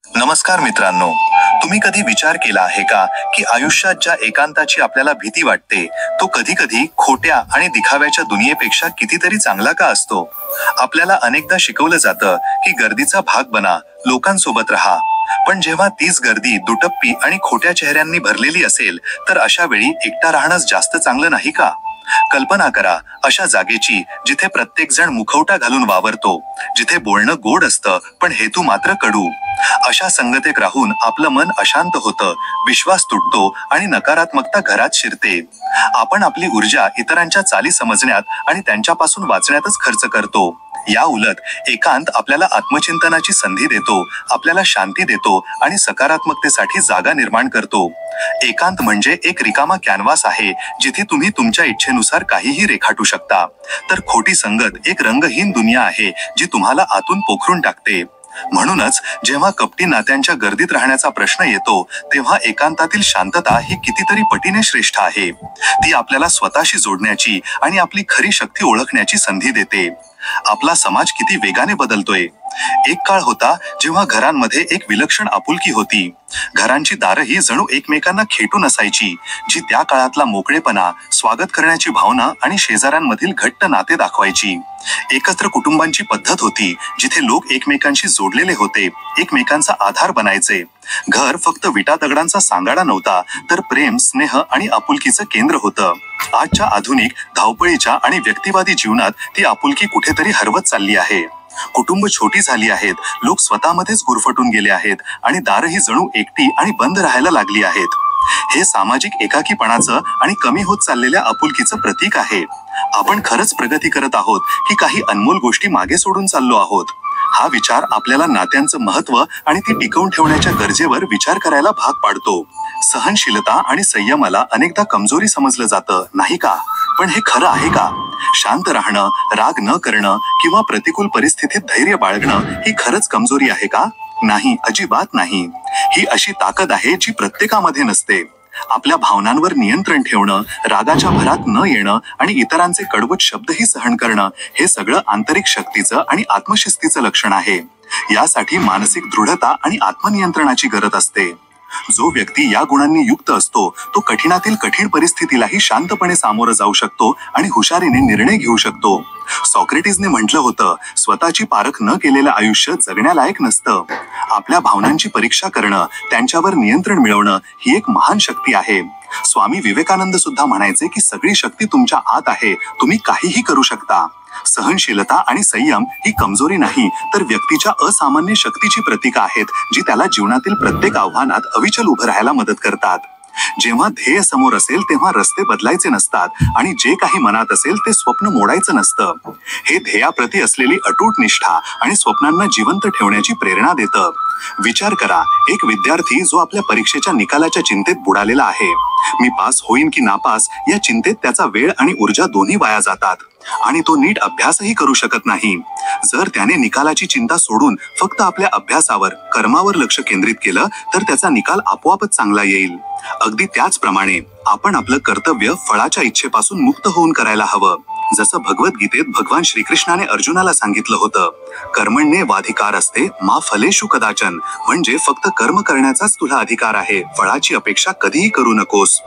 नमस्कार मित्रांनो, तुम्ही कधी विचार केला आहे का की आयुष्यात ज्या एकांताची आपल्याला भीती वाटते तो कधी कधी खोट्या आणि दिखाव्याच्या दुनियेपेक्षा कितीतरी चांगला का असतो? आपल्याला अनेकदा शिकवलं जातं की गर्दीचा भाग बना, लोकांसोबत राहा. पण जेव्हा तीच गर्दी दुटप्पी आणि खोट्या चेहऱ्यांनी भरलेली असेल तर अशा वेळी एकटा राहणंच जास्त चांगलं नाही का? कल्पना करा अशा जागेची जिथे प्रत्येक जण मुखवटा घालून वावरतो, जिथे बोलणं गोड असतं पण हेतू मात्र कडू. अशा संगतीत राहून आपलं मन अशांत होतं, विश्वास तुटतो आणि नकारात्मकता घरात शिरते. आपण आपली ऊर्जा इतरांच्या चाली समजण्यात आणि त्यांच्यापासून वाचण्यातच खर्च करतो. या उलट एकांत आपल्याला आत्मचिंतनाची संधी देतो, आपल्याला शांती देतो आणि सकारात्मकतेसाठी जागा निर्माण करतो. एकांत म्हणजे एक रिकामा कॅनव्हास आहे जिथे तुम्ही तुमच्या इच्छेनुसार काहीही रेखाटू शकता. तर खोटी संगत एक रंगहीन दुनिया आहे जी तुम्हाला आतून पोखरून टाकते. म्हणूनच जेव्हा कपटी नात्यांच्या गर्दीत राहण्याचा प्रश्न येतो तेव्हा एकांतातील शांतता ही कितीतरी पटीने श्रेष्ठ आहे. ती आपल्याला स्वतःशी जोडण्याची आणि आपली खरी शक्ती ओळखण्याची संधी देते. आपला समाज किती वेगाने बदलतोय. एक काळ होता जेव्हा घरांमध्ये एक विलक्षण आपुलकी होती. घरांची दारही जणू एकमेकांना खेटून असायची, जी त्या काळातला मोकळेपणा, स्वागत करण्याची भावना आणि शेजाऱ्यांमधील घट्ट नाते दाखवायची. एकत्र कुटुंबांची पद्धत होती जिथे लोक एकमेकांशी जोडलेले होते, एकमेकांचा आधार बनायचे. घर फक्त विटा दगडांचा सांगाडा नव्हता, तर प्रेम, स्नेह आणि आपुलकीचं केंद्र होतं. आजच्या आधुनिक, धावपळीच्या आणि व्यक्तिवादी जीवनात ती आपुलकी कुठेतरी हरवत चालली आहे. कुटुंब छोटी झाली आहेत, लोक स्वतःमध्येच गुरफटून गेले आहेत आणि दारही जणू एकटी आणि बंद राहायला लागली आहेत. हे सामाजिक एकाकीपणाचं आणि कमी होत चाललेल्या आपुलकीचं प्रतीक आहे. आपण खरंच प्रगती करत आहोत की काही अनमोल गोष्टी मागे सोडून चाललो आहोत? हा विचार आपल्याला नात्यांचं महत्त्व आणि ती टिकवून ठेवण्याच्या गरजेवर विचार करायला भाग पाडतो. सहनशीलता आणि संयमाला अनेकदा कमजोरी समजलं जातं, नाही का? पण हे खरं आहे का? शांत राहणं, राग न करणं किंवा प्रतिकूल परिस्थितीत धैर्य बाळगणं ही खरंच कमजोरी आहे का? नाही, अजिबात नाही. ही अशी ताकद आहे जी प्रत्येकामध्ये नसते. आपल्या भावनांवर नियंत्रण ठेवणं, रागाच्या भरात न येणं आणि इतरांचे कडवट शब्दही सहन करणं हे सगळं आंतरिक शक्तीचं आणि आत्मशिस्तीचं लक्षण आहे. यासाठी मानसिक दृढता आणि आत्मनियंत्रणाची गरज असते. जो व्यक्ती या गुणांनी युक्त असतो तो कठीणातील कठीण परिस्थितीलाही शांतपणे सामोरं जाऊ शकतो आणि हुशारीने निर्णय घेऊ शकतो. सॉक्रेटिसने म्हटलं होतं, स्वतःची पारख न केलेलं आयुष्य जगण्यालायक नसतं. आपल्या भावनांची परीक्षा करणं, त्यांच्यावर नियंत्रण मिळवणं ही एक महान शक्ती आहे. स्वामी विवेकानंद सुद्धा म्हणायचे की सगळी शक्ती तुमच्या आत आहे, तुम्ही काहीही करू शकता. सहनशीलता आणि संयम ही कमजोरी नाही, तर व्यक्तीच्या असामान्य शक्तीची प्रतीकं आहेत जी त्याला जीवनातील प्रत्येक आव्हानात अविचल उभं राहायला मदत करतात. जेव्हा ध्येय समोर असेल तेव्हा रस्ते बदलायचे नसतात आणि जे काही मनात असेल ते स्वप्न मोडायचं नसतं. हे ध्येयाप्रती असलेली अटूट निष्ठा आणि स्वप्नांना जिवंत ठेवण्याची प्रेरणा देतं. विचार करा, एक विद्यार्थी जो आपल्या परीक्षेच्या निकालाच्या चिंतेत बुडालेला आहे. मी पास होईन की नापास या चिंतेत त्याचा वेळ आणि ऊर्जा दोन्ही वाया जातात आणि तो नीट अभ्यासही करू शकत नाही. जर त्याने निकालाची चिंता सोडून फक्त आपल्या अभ्यासावर, कर्मावर लक्ष केंद्रित केलं तर त्याचा निकाल आपोआपच चांगला येईल. अगदी त्याचप्रमाणे आपण आपलं कर्तव्य फळाच्या इच्छेपासून मुक्त होऊन करायला हवं. जसं भगवद्गीतेत भगवान श्रीकृष्णाने अर्जुनाला सांगितलं होतं, कर्मण्येवाधिकार असते मा फलेषु कदाचन, म्हणजे फक्त कर्म करण्याचाच तुला अधिकार आहे, फळाची अपेक्षा कधीही करू नकोस.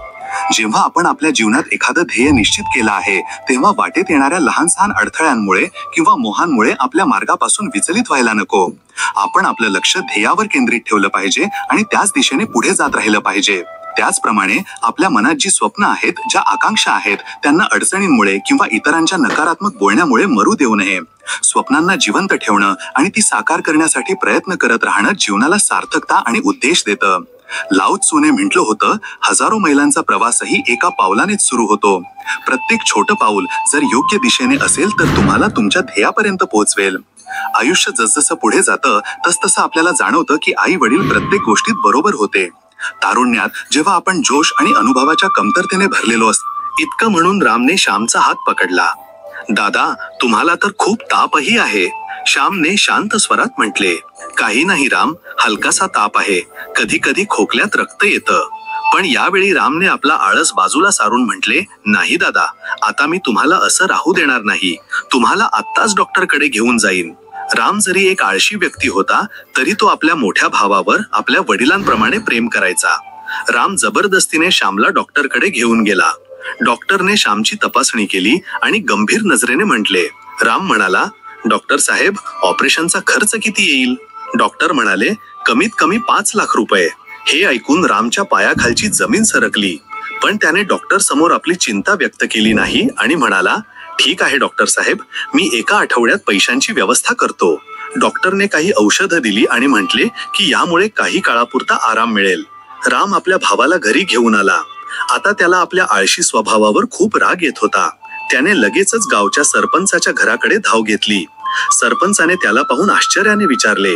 जेव्हा आपण आपल्या जीवनात एखादं ध्येय निश्चित केलं आहे तेव्हा वाटेत येणाऱ्या लहान सहान अडथळ्यांमुळे किंवा मोहांमुळे आपल्या मार्गापासून विचलित व्हायला नको. आपण आपलं लक्ष ध्येयावर केंद्रित ठेवलं पाहिजे आणि त्याच दिशेने पुढे जात राहिलं पाहिजे. त्याचप्रमाणे आपल्या मनात जी स्वप्न आहेत, ज्या आकांक्षा आहेत, त्यांना अडचणींमुळे किंवा इतरांच्या नकारात्मक बोलण्यामुळे मरू देऊ नये. स्वप्नांना जिवंत ठेवणं आणि ती साकार करण्यासाठी प्रयत्न करत राहणं जीवनाला सार्थकता आणि उद्देश देतं. लाओ त्सूने म्हटलं होतं, हजारो मैलांचा प्रवासही एका पावलानेच सुरू होतो. प्रत्येक छोटं पाऊल जर योग्य दिशेने असेल तर तुम्हाला तुमच्या ध्येयापर्यंत पोहोचवेल. आयुष्य जसजसं पुढे जातं तसतसं आपल्याला जाणवतं की आई वडील प्रत्येक गोष्टीत बरोबर होते. तारुण्यात जेव्हा आपण जोश आणि अनुभवाच्या कमतरतेने भरलेलो असतो, इतकं म्हणून रामने श्यामचा हात पकडला. दादा, तुम्हाला तर खूप तापही आहे, श्यामने शांत स्वरात म्हटले. काही नाही राम, हलकासा ताप आहे, कधी कधी खोकल्यात रक्त येतं. पण यावेळी रामने आपला आळस बाजूला सारून म्हटले, नाही दादा, आता मी तुम्हाला असं राहू देणार नाही, तुम्हाला आत्ताच डॉक्टरकडे घेऊन जाईन. राम जरी एक आळशी व्यक्ती होता तरी तो आपल्या मोठ्या भावावर आपल्या वडिलांप्रमाणे प्रेम करायचा. राम जबरदस्तीने श्यामला डॉक्टरकडे घेऊन गेला. डॉक्टरने श्यामची तपासणी केली आणि गंभीर नजरेने म्हटले. राम म्हणाला, डॉक्टर साहेब, ऑपरेशनचा खर्च किती येईल? डॉक्टर म्हणाले, कमीत कमी 5 लाख रुपये. हे ऐकून रामच्या पायाखालची जमीन सरकली, पण त्याने डॉक्टर समोर आपली चिंता व्यक्त केली नाही आणि म्हणाला, ठीक आहे डॉक्टर साहेब, मी एका आठवड्यात पैशांची व्यवस्था करतो. डॉक्टरने काही औषधं दिली आणि म्हटले की यामुळे काही काळापुरता आराम मिळेल. राम आपल्या भावाला घरी घेऊन आला. आता त्याला आपल्या आळशी स्वभावावर खूप राग येत होता. त्याने लगेचच गावच्या सरपंचाच्या घराकडे धाव घेतली. सरपंचाने त्याला पाहून आश्चर्याने विचारले,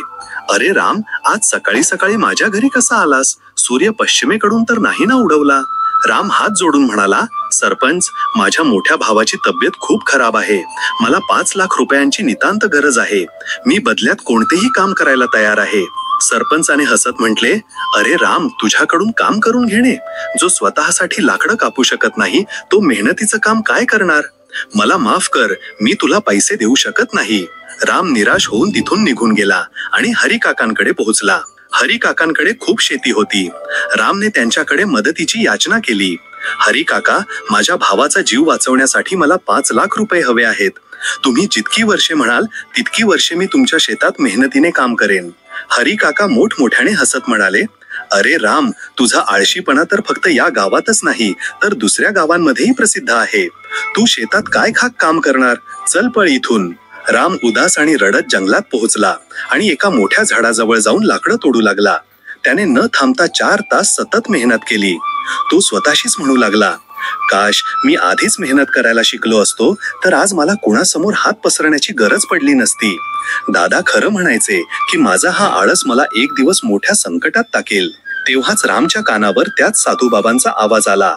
अरे राम, आज सकाळी सकाळी माझ्या घरी कसा आलास? सूर्य पश्चिमेकडून तर नाही ना उडवला? राम हात जोडून म्हणाला, सरपंच, माझ्या मोठ्या भावाची तब्येत खूप खराब आहे. मला 5 लाख रुपयांची नितांत गरज आहे. मी बदल्यात कोणतेही काम करायला तयार आहे. सरपंचाने हसत म्हटले, अरे राम, तुझ्याकडून काम करून घेणे? जो स्वतःसाठी लाकडं कापू शकत नाही तो मेहनतीचं काम काय करणार? मला माफ कर, मी तुला पैसे देऊ शकत नाही. राम निराश होऊन तिथून निघून गेला आणि हरिकाकांकडे पोहोचला. हरिकाकांकडे खूप शेती होती. रामने त्यांच्याकडे मदतीची याचना केली. हरिकाका, माझ्या भावाचा जीव वाचवण्यासाठी मला 5 लाख रुपये हवे आहेत. तुम्ही जितकी वर्षे म्हणाल तितकी वर्षे मी तुमच्या शेतात मेहनतीने काम करेन. हरिकाका मोठमोठ्याने हसत म्हणाले, अरे राम, तुझा आळशीपणा तर फक्त या गावातच नाही तर दुसऱ्या गावांमध्येही प्रसिद्ध आहे. तू शेतात काय खाक काम करणार? चल पळ इथून. राम उदास आणि रडत जंगलात पोहोचला आणि एका मोठ्या झाडाजवळ जाऊन लाकडं तोडू लागला. त्याने न थांबता 4 तास सतत मेहनत केली. तो स्वतःशीच म्हणू लागला, काश मी आधीच मेहनत करायला शिकलो असतो तर आज मला कुणासमोर हात पसरण्याची गरज पडली नसती. दादा खरं म्हणायचे की माझा हा आळस मला एक दिवस मोठ्या संकटात टाकेल. तेव्हाच रामच्या कानावर त्याच साधूबाबांचा आवाज आला.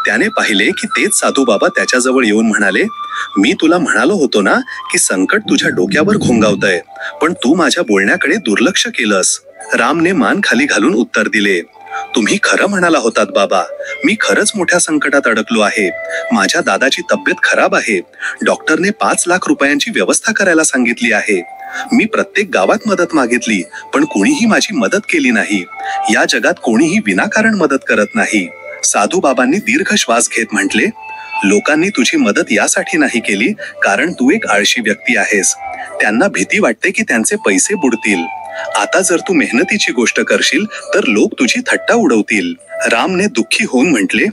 त्याने पाहिले की तेच साधूबाबा त्याच्याजवळ येऊन म्हणाले, मी तुला म्हणालो होतो ना की संकट तुझ्या डोक्यावर घोंगावतंय, पण तू माझ्या बोलण्याकडे दुर्लक्ष केलंस. रामने मान खाली घालून उत्तर दिले, तुम्ही खरं म्हणाला होतात बाबा, मी खरंच मोठ्या संकटात अडकलो आहे. माझ्या दादाची तब्येत खराब आहे. डॉक्टरने 5 लाख रुपयांची व्यवस्था करायला सांगितली आहे. मी प्रत्येक गावात मदत मागितली, पण कोणीही माझी मदत केली नाही. या जगात कोणीही विनाकारण मदत करत नाही. साधू बाबांनी दीर्घ श्वास घेत म्हटले, लोकांनी तुझी मदत यासाठी नाही केली कारण तू एक आळशी व्यक्ती आहेस. त्यांना भीती वाटते की त्यांचे पैसे बुडतील. आता जर तू मेहनतीची गोष्ट करशील तर लोक तुझी थट्टा उडवतील. रामने दुःखी होऊन म्हटले,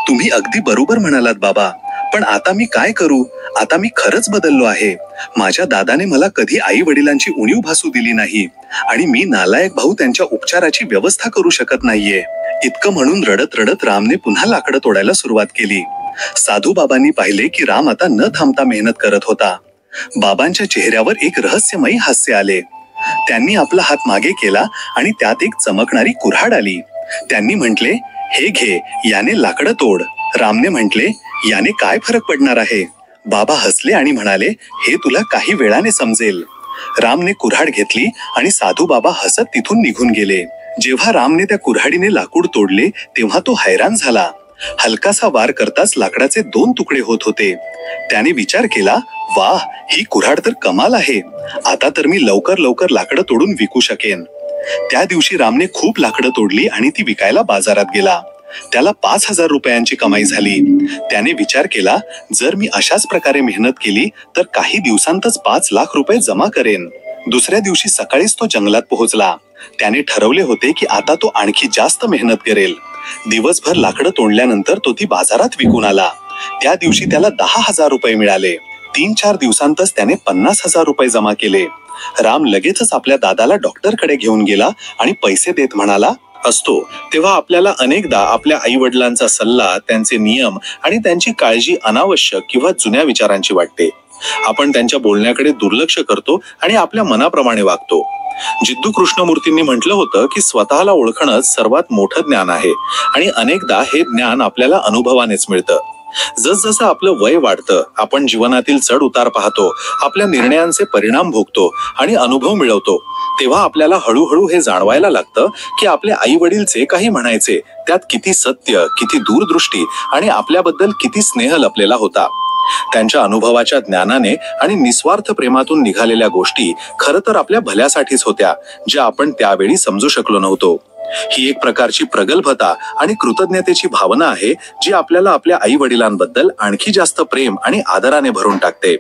तुम्ही अगदी बरोबर म्हणालात बाबा, पण आता मी काय करू? आता मी खरंच बदललो आहे. माझ्या दादाने मला कधी आई वडिलांची उणीव भासू दिली नाही आणि मी नालायक भाऊ त्यांच्या उपचाराची व्यवस्था करू शकत नाहीये. इतकं म्हणून रडत रडत रामने पुन्हा लाकडं तोडायला सुरुवात केली. साधू बाबांनी पाहिले की राम आता न थांबता मेहनत करत होता. बाबांच्या चेहऱ्यावर एक रहस्यमयी हास्य आले. त्यांनी आपला हात मागे केला आणि त्यात एक चमकणारी कुऱ्हाड आली. त्यांनी म्हटले, हे घे, याने लाकडं तोड. रामने म्हटले, याने काय फरक पडणार आहे? बाबा हसले आणि म्हणाले, हे तुला काही वेळाने समजेल. रामने कुऱ्हाड घेतली आणि साधू बाबा हसत तिथून निघून गेले. जेव्हा रामने त्या कुऱ्हाडीने लाकूड तोडले तेव्हा तो हैराण झाला. हलकासा वार करताच लाकडाचे 2 तुकडे होत होते. त्याने विचार केला, वाह, ही कुऱ्हाड तर कमाल आहे. आता तर मी लवकर लवकर लाकडं तोडून विकू शकेन. त्या दिवशी रामने खूप लाकडं तोडली आणि ती विकायला बाजारात गेला. त्याला 5,000 रुपयांची कमाई झाली. त्याने विचार केला, जर मी अशाच प्रकारे मेहनत केली तर काही दिवसांतच 5 लाख रुपये जमा करेन. दुसऱ्या दिवशी सकाळीच तो जंगलात पोहोचला. त्याने ठरवले होते की आता तो आणखी जास्त मेहनत करेल. दिवसभर लाकडं तोडल्यानंतर तो ती बाजारात विकून आला. त्या दिवशी त्याला 10,000 रुपये मिळाले. 3-4 दिवसांतच त्याने 50,000 रुपये जमा केले. राम लगेचच आपल्या दादाला डॉक्टरकडे घेऊन गेला आणि पैसे देत म्हणाला असतो. तेव्हा आपल्याला अनेकदा आपल्या आई वडिलांचा सल्ला, त्यांचे नियम आणि त्यांची काळजी अनावश्यक किंवा जुन्या विचारांची वाटते. आपण त्यांच्या बोलण्याकडे दुर्लक्ष करतो आणि आपल्या मनाप्रमाणे वागतो. जिद्दू कृष्णमूर्तींनी म्हटलं होतं की स्वतःला ओळखणंच सर्वात मोठं ज्ञान आहे आणि अनेकदा हे ज्ञान आपल्याला अनुभवानेच मिळतं. जसजसं आपलं वय वाढतं, आपण जीवनातील चढ उतार पाहतो, आपल्या निर्णयांचे परिणाम भोगतो आणि अनुभव मिळवतो, तेव्हा आपल्याला हळूहळू हे जाणवायला लागतं की आपले आई वडील जे काही म्हणायचे त्यात किती सत्य, किती दूरदृष्टी आणि आपल्याबद्दल किती स्नेह लपलेला होता. त्यांच्या अनुभवाच्या ज्ञानाने आणि निस्वार्थ प्रेमातून निघालेल्या गोष्टी खरं तर आपल्या भल्यासाठीच होत्या, ज्या आपण त्यावेळी समजू शकलो नव्हतो. ही एक प्रकारची प्रगल्भता आणि कृतज्ञतेची भावना आहे, जी आपल्याला आपल्या आई वडिलांबद्दल आणखी जास्त प्रेम आणि आदराने भरून टाकते.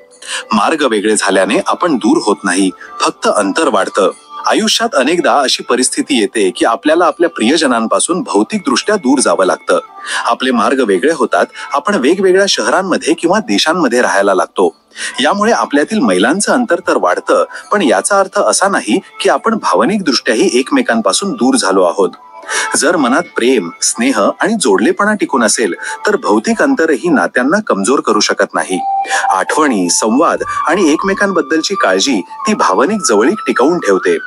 मार्ग वेगळे झाल्याने आपण दूर होत नाही, फक्त अंतर वाढतं. आयुष्यात अनेकदा अशी परिस्थिती येते की आपल्याला आपल्या प्रियजनांपासून भौतिकदृष्ट्या दूर जावं लागतं. आपले मार्ग वेगळे होतात, आपण वेगवेगळ्या शहरांमध्ये किंवा देशांमध्ये राहायला लागतो. यामुळे आपल्यातील मैलांचं अंतर तर वाढतं, पण याचा अर्थ असा नाही की आपण भावनिकदृष्ट्याही एकमेकांपासून दूर झालो आहोत. जर मनात प्रेम, स्नेह आणि जोडलेपणा टिकून असेल तर भौतिक अंतरही नात्यांना कमजोर करू शकत नाही. आठवणी, संवाद आणि एकमेकांबद्दलची काळजी ती भावनिक जवळीक टिकवून ठेवते.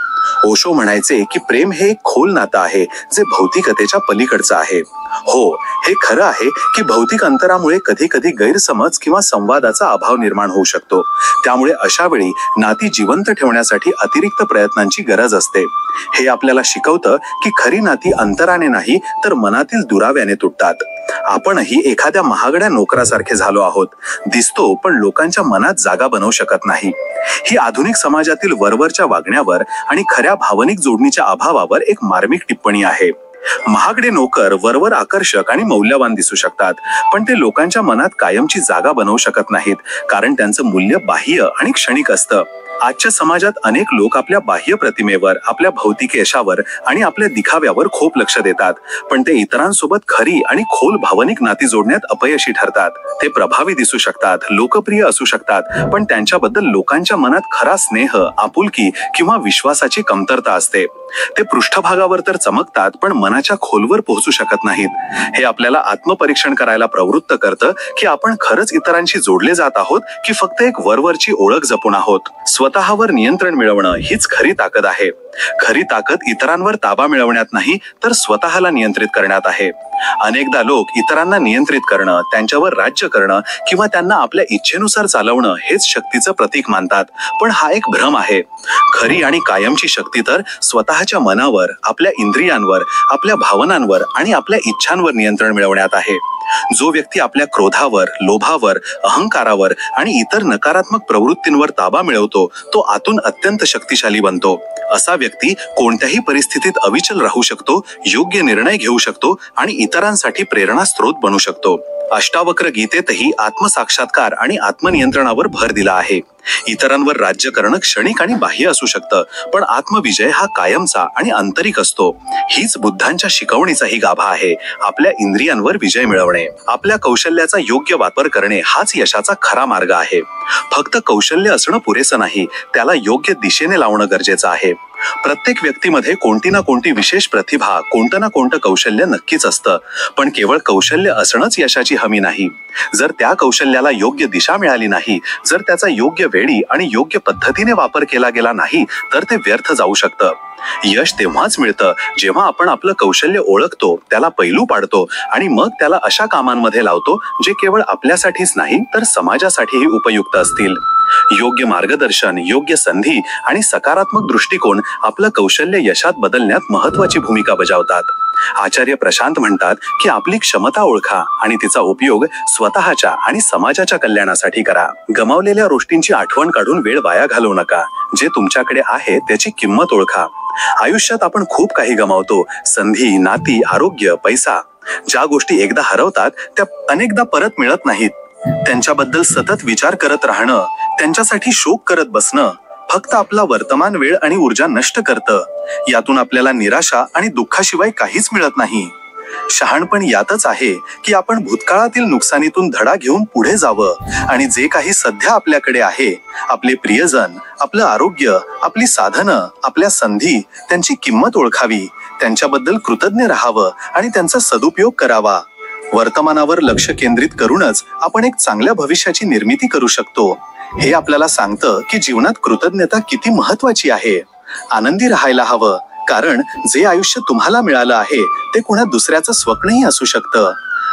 ओशो म्हणायचे की प्रेम हे एक खोल नातं आहे, जे भौतिकतेच्या पलीकडचं आहे. हो, हे खरं आहे की भौतिक अंतरामुळे कधी कधी गैरसमज किंवा संवादाचा अभाव निर्माण होऊ शकतो. त्यामुळे अशा वेळी नाती जिवंत ठेवण्यासाठी अतिरिक्त प्रयत्नांची गरज असते. हे आपल्याला शिकवतं की खरी नाती अंतराने नाही तर मनातील दुराव्याने तुटतात. आपणही एखाद्या महागड्या नोकरासारखे झालो आहोत. दिसतो पण लोकांच्या मनात जागा बनवू शकत नाही. ही आधुनिक समाजातील वरवरच्या वागण्यावर आणि खऱ्या भावनिक जोडणीच्या अभावावर एक मार्मिक टिप्पणी आहे. महागडे नोकर वरवर आकर्षक आणि मौल्यवान दिसू शकतात, पण ते लोकांच्या मनात कायमची जागा बनवू शकत नाहीत, कारण त्यांचं मूल्य बाह्य आणि क्षणिक असतं. आजच्या समाजात अनेक लोक आपल्या बाह्य प्रतिमेवर, आपल्या भौतिक यशावर आणि आपल्या दिखाव्यावर खूप लक्ष देतात, पण ते इतरांसोबत खरी आणि खोल भावनिक नाती जोडण्यात अपयशी ठरतात. ते प्रभावी दिसू शकतात, लोकप्रिय असू शकतात, पण त्यांच्याबद्दल लोकांच्या मनात खरा स्नेह, आपुलकी किंवा विश्वासाची कमतरता असते. ते पृष्ठभागावर तर चमकतात, पण मनाच्या खोलवर पोहोचू शकत नाहीत. हे आपल्याला आत्मपरीक्षण करायला प्रवृत्त करतं की आपण खरंच इतरांशी जोडले जात आहोत की फक्त एक वरवरची ओळख जपून आहोत. स्वतःवर नियंत्रण मिळवणं हीच खरी ताकद आहे. खरी ताकद इतरांवर ताबा मिळवण्यात नाही तर स्वतःला नियंत्रित करण्यात आहे. अनेकदा लोक इतरांना नियंत्रित करणं, त्यांच्यावर राज्य करणं किंवा त्यांना आपल्या इच्छेनुसार चालवणं हेच शक्तीचं प्रतीक मानतात, पण हा एक भ्रम आहे. खरी आणि कायमची शक्ती तर स्वतःच्या मनावर, आपल्या इंद्रियांवर, आपल्या भावनांवर आणि आपल्या इच्छांवर नियंत्रण मिळवण्यात आहे. जो व्यक्ती आपल्या क्रोधावर, लोभावर, अहंकारावर आणि इतर नकारात्मक प्रवृत्तींवर ताबा मिळवतो तो आतून अत्यंत शक्तिशाली बनतो. असा व्यक्ती कोणत्याही परिस्थितीत अविचल राहू शकतो, योग्य निर्णय घेऊ शकतो आणि इतरांसाठी प्रेरणा स्रोत बनू शकतो. अष्टावक्र गीतेतही आत्मसाक्षात्कार आणि आत्मनियंत्रणावर भर दिला आहे. इतरांवर राज्य करणं क्षणिक आणि बाह्य असू शकतं, पण आत्मविजय हा कायमचा आणि आंतरिक असतो. हीच बुद्धांच्या शिकवणीचाही गाभा आहे. आपल्या इंद्रियांवर विजय मिळवणे, आपल्या कौशल्याचा योग्य वापर करणे हाच यशाचा खरा मार्ग आहे. फक्त कौशल्य असणं पुरेसं नाही, त्याला योग्य दिशेने लावणं गरजेचं आहे. प्रत्येक व्यक्तीमध्ये कोणती ना कोणती विशेष प्रतिभा, कोणतं ना कोणतं कौशल्य नक्कीच असतं, पण केवळ कौशल्य असणंच यशाची हमी नाही. जर त्या कौशल्याला योग्य दिशा मिळाली नाही, जर त्याचा योग्य वेळी आणि योग्य पद्धतीने वापर केला गेला नाही तर ते व्यर्थ जाऊ शकतं. यश तेव्हाच मिळतं जेव्हा आपण आपलं कौशल्य ओळखतो, त्याला पैलू पाडतो आणि मग त्याला अशा कामांमध्ये लावतो जे केवळ आपल्यासाठीच नाही तर समाजासाठीही उपयुक्त असतील. योग्य मार्गदर्शन, योग्य संधी आणि सकारात्मक दृष्टिकोन आपलं कौशल्य यशात बदलण्यात महत्त्वाची भूमिका बजावतात. आचार्य प्रशांत म्हणतात की आपली क्षमता ओळखा आणि तिचा उपयोग स्वतःच्या आणि समाजाच्या कल्याणासाठी करा. गमावलेल्या गोष्टींची आठवण काढून वेळ वाया घालवू नका. जे तुमच्याकडे आहे त्याची किंमत ओळखा. आयुष्यात आपण खूप काही गमावतो, संधी, नाती, आरोग्य, पैसा. ज्या गोष्टी एकदा हरवतात त्या अनेकदा परत मिळत नाहीत. त्यांच्याबद्दल सतत विचार करत राहणं, त्यांच्यासाठी शोक करत बसणं फक्त आपला वर्तमान वेळ आणि ऊर्जा नष्ट करतं. यातून आपल्याला निराशा आणि दुःखाशिवाय काहीच मिळत नाही. शहाणपण यातच आहे की आपण भूतकाळातील नुकसानीतून धडा घेऊन पुढे जावं आणि जे काही सध्या आपल्याकडे आहे, आपले प्रियजन, आपलं आरोग्य, आपली साधनं, आपल्या संधी, त्यांची किंमत ओळखावी, त्यांच्याबद्दल कृतज्ञ राहावं आणि त्यांचा सदुपयोग करावा. वर्तमानावर लक्ष केंद्रित करूनच आपण एक चांगल्या भविष्याची निर्मिती करू शकतो. हे आपल्याला सांगतं की जीवनात कृतज्ञता किती महत्वाची आहे. आनंदी राहायला हवं, कारण जे आयुष्य तुम्हाला मिळालं आहे ते कुणा दुसऱ्याचं स्वप्नही असू शकतं.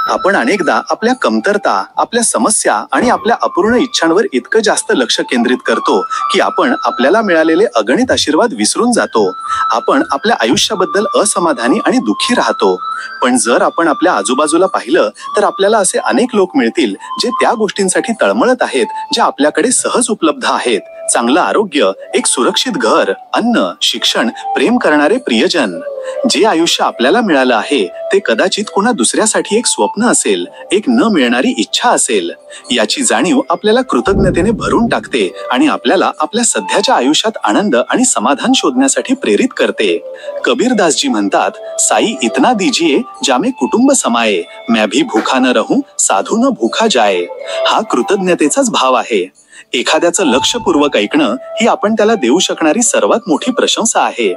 आपण अनेकदा आपल्या कमतरता, आपल्या समस्या आणि आपल्या अपूर्ण इच्छांवर इतकं जास्त लक्ष केंद्रित करतो की आपण आपल्याला मिळालेले अगणित आशीर्वाद विसरून जातो. आपण आपल्या आयुष्याबद्दल असमाधानी आणि दुःखी राहतो. पण जर आपण आपल्या आजूबाजूला पाहिलं तर आपल्याला असे अनेक लोक मिळतील जे त्या गोष्टींसाठी तळमळत आहेत ज्या आपल्याकडे सहज उपलब्ध आहेत. चांगलं आरोग्य, एक सुरक्षित घर, अन्न, शिक्षण, प्रेम करणारे प्रियजन. जे आयुष्य आपल्याला मिळालं आहे ते कदाचित कुणा दुसऱ्यासाठी एक स्वप्न असेल, एक न मिळणारी इच्छा असेल. याची जाणीव आपल्याला कृतज्ञतेने भरून टाकते आणि आपल्याला आपल्या सध्याच्या आयुष्यात आनंद आणि समाधान शोधण्यासाठी प्रेरित करते. कबीरदासजी म्हणतात, साई इतना दीजिए जामे कुटुंब समाये, मैं भी भूखा न रहूं साधू न भूखा जाए. हा कृतज्ञतेचाच भाव आहे. एखाद्याचं लक्षपूर्वक ऐकणं ही आपण त्याला देऊ शकणारी सर्वात मोठी प्रशंसा आहे.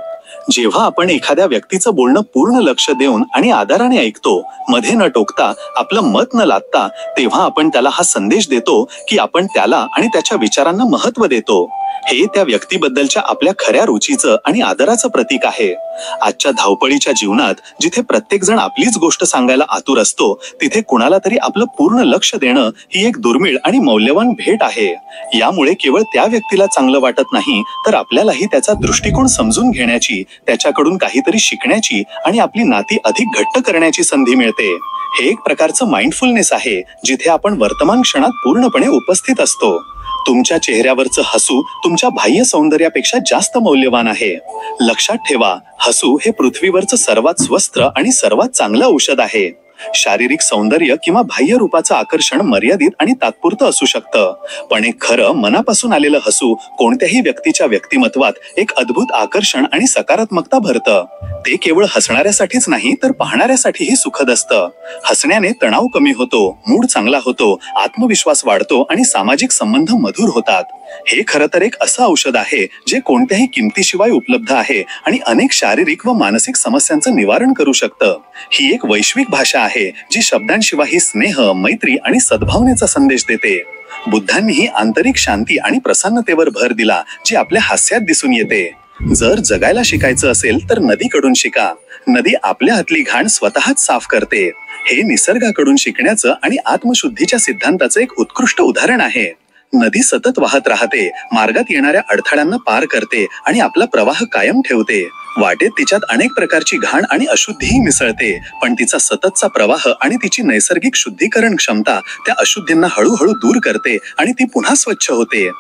जेव्हा आपण एखाद्या व्यक्तीचं बोलणं पूर्ण लक्ष देऊन आणि आदराने ऐकतो, मध्ये न टोकता, आपलं मत न लादता, तेव्हा आपण त्याला हा संदेश देतो की आपण त्याला आणि त्याच्या विचारांना महत्त्व देतो. हे त्या व्यक्तीबद्दलच्या आपल्या खऱ्या रुचीचं आणि आदराचं प्रतीक आहे. आजच्या धावपळीच्या जीवनात जिथे प्रत्येक जण आपलीच गोष्ट सांगायला आतुर असतो, तिथे कुणाला तरी आपलं पूर्ण लक्ष देणं ही एक दुर्मिळ आणि मौल्यवान भेट आहे. यामुळे केवळ त्या व्यक्तीला चांगलं वाटत नाही, तर आपल्यालाही त्याचा दृष्टिकोन समजून घेण्याची, त्याच्याकडून काहीतरी शिकण्याची आणि आपली नाती अधिक घट्ट करण्याची संधी मिळते. हे एक प्रकारचं माइंडफुलनेस आहे, जिथे आपण वर्तमान क्षणात पूर्णपणे उपस्थित असतो. तुमच्या चेहऱ्यावरचं हसू तुमच्या बाह्य सौंदर्यापेक्षा जास्त मौल्यवान आहे. लक्षात ठेवा, हसू हे पृथ्वीवरचं सर्वात स्वस्त आणि सर्वात चांगलं औषध आहे. शारीरिक सौंदर्य किंवा बाह्य रूपाचं आकर्षण मर्यादित आणि तात्पुरतं असू शकतं, पण एक खरं मनापासून आलेलं हसू कोणत्याही व्यक्तीच्या व्यक्तिमत्वात एक अद्भुत आकर्षण आणि सकारात्मकता भरतं. ते केवळ हसणाऱ्यासाठीच नाही, तर पाहणाऱ्यासाठीही सुखद असतं. हसण्याने तणाव कमी होतो, मूड चांगला होतो, आत्मविश्वास वाढतो आणि सामाजिक संबंध मधुर होतात. हे खरं तर एक असं औषध आहे जे कोणत्याही किमतीशिवाय उपलब्ध आहे आणि अनेक शारीरिक व मानसिक समस्यांचं निवारण करू शकतं. ही एक वैश्विक भाषा आहे जी शब्दांशिवाय स्नेह, मैत्री आणि सद्भावनेचा संदेश देते. बुद्धांनीही आंतरिक शांती आणि प्रसन्नतेवर भर दिला, जी आपल्या हास्यात दिसून येते. जर जगायला शिकायचं असेल तर नदीकडून शिका. नदी आपल्या हातली घाण स्वतःच साफ करते. हे निसर्गाकडून शिकण्याचं आणि आत्मशुद्धीच्या सिद्धांताचं एक उत्कृष्ट उदाहरण आहे. नदी सतत वाहत राहते, मार्गात येणाऱ्या अडथळ्यांना पार करते आणि आपला प्रवाह कायम ठेवते. वाटेत तिच्यात अनेक प्रकारची घाण आणि अशुद्धीही मिसळते, पण तिचा सततचा प्रवाह आणि तिची नैसर्गिक शुद्धीकरण क्षमता त्या अशुद्धींना हळूहळू दूर करते आणि ती पुन्हा स्वच्छ होते.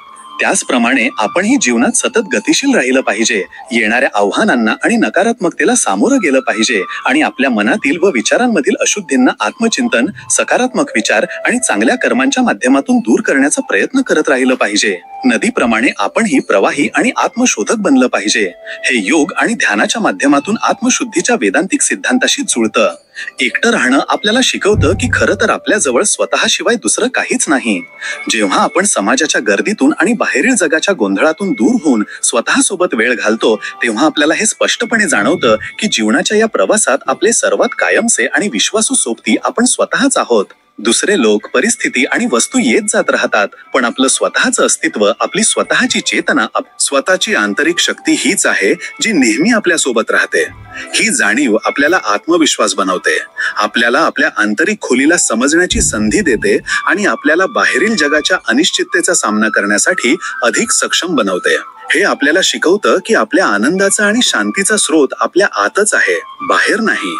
त्याचप्रमाणे आपणही जीवनात सतत गतिशील राहिलं पाहिजे. येणाऱ्या आव्हानांना आणि नकारात्मकतेला सामोरं गेलं पाहिजे आणि आपल्या मनातील व विचारांमधील अशुद्धींना आत्मचिंतन, सकारात्मक विचार आणि चांगल्या कर्मांच्या माध्यमातून दूर करण्याचा प्रयत्न करत राहिलं पाहिजे. नदीप्रमाणे आपणही प्रवाही आणि आत्मशोधक बनलं पाहिजे. हे योग आणि ध्यानाच्या माध्यमातून आत्मशुद्धीच्या वेदांतिक सिद्धांताशी जुळतं. एकटं राहणं आपल्याला शिकवतं की खरं तर आपल्याजवळ स्वतःशिवाय दुसरं काहीच नाही. जेव्हा आपण समाजाच्या गर्दीतून आणि बाहेरील जगाच्या गोंधळातून दूर होऊन स्वतःसोबत वेळ घालतो, तेव्हा आपल्याला हे स्पष्टपणे जाणवतं की जीवनाच्या या प्रवासात आपले सर्वात कायमचे आणि विश्वासू सोबती आपण स्वतःच आहोत. दुसरे लोक, परिस्थिती आणि वस्तू येत जात राहतात, पण आपलं स्वतःचं अस्तित्व, आपली स्वतःची चेतना, स्वतःची आंतरिक शक्ती हीच आहे जी नेहमी आपल्या सोबत राहते. ही जाणीव आपल्याला आत्मविश्वास बनवते, आपल्याला आपल्या आंतरिक खोलीला समजण्याची संधी देते आणि आपल्याला बाहेरील जगाच्या अनिश्चिततेचा सामना करण्यासाठी अधिक सक्षम बनवते. हे आपल्याला शिकवतं की आपल्या आनंदाचा आणि शांतीचा स्रोत आपल्या आतच आहे, बाहेर नाही.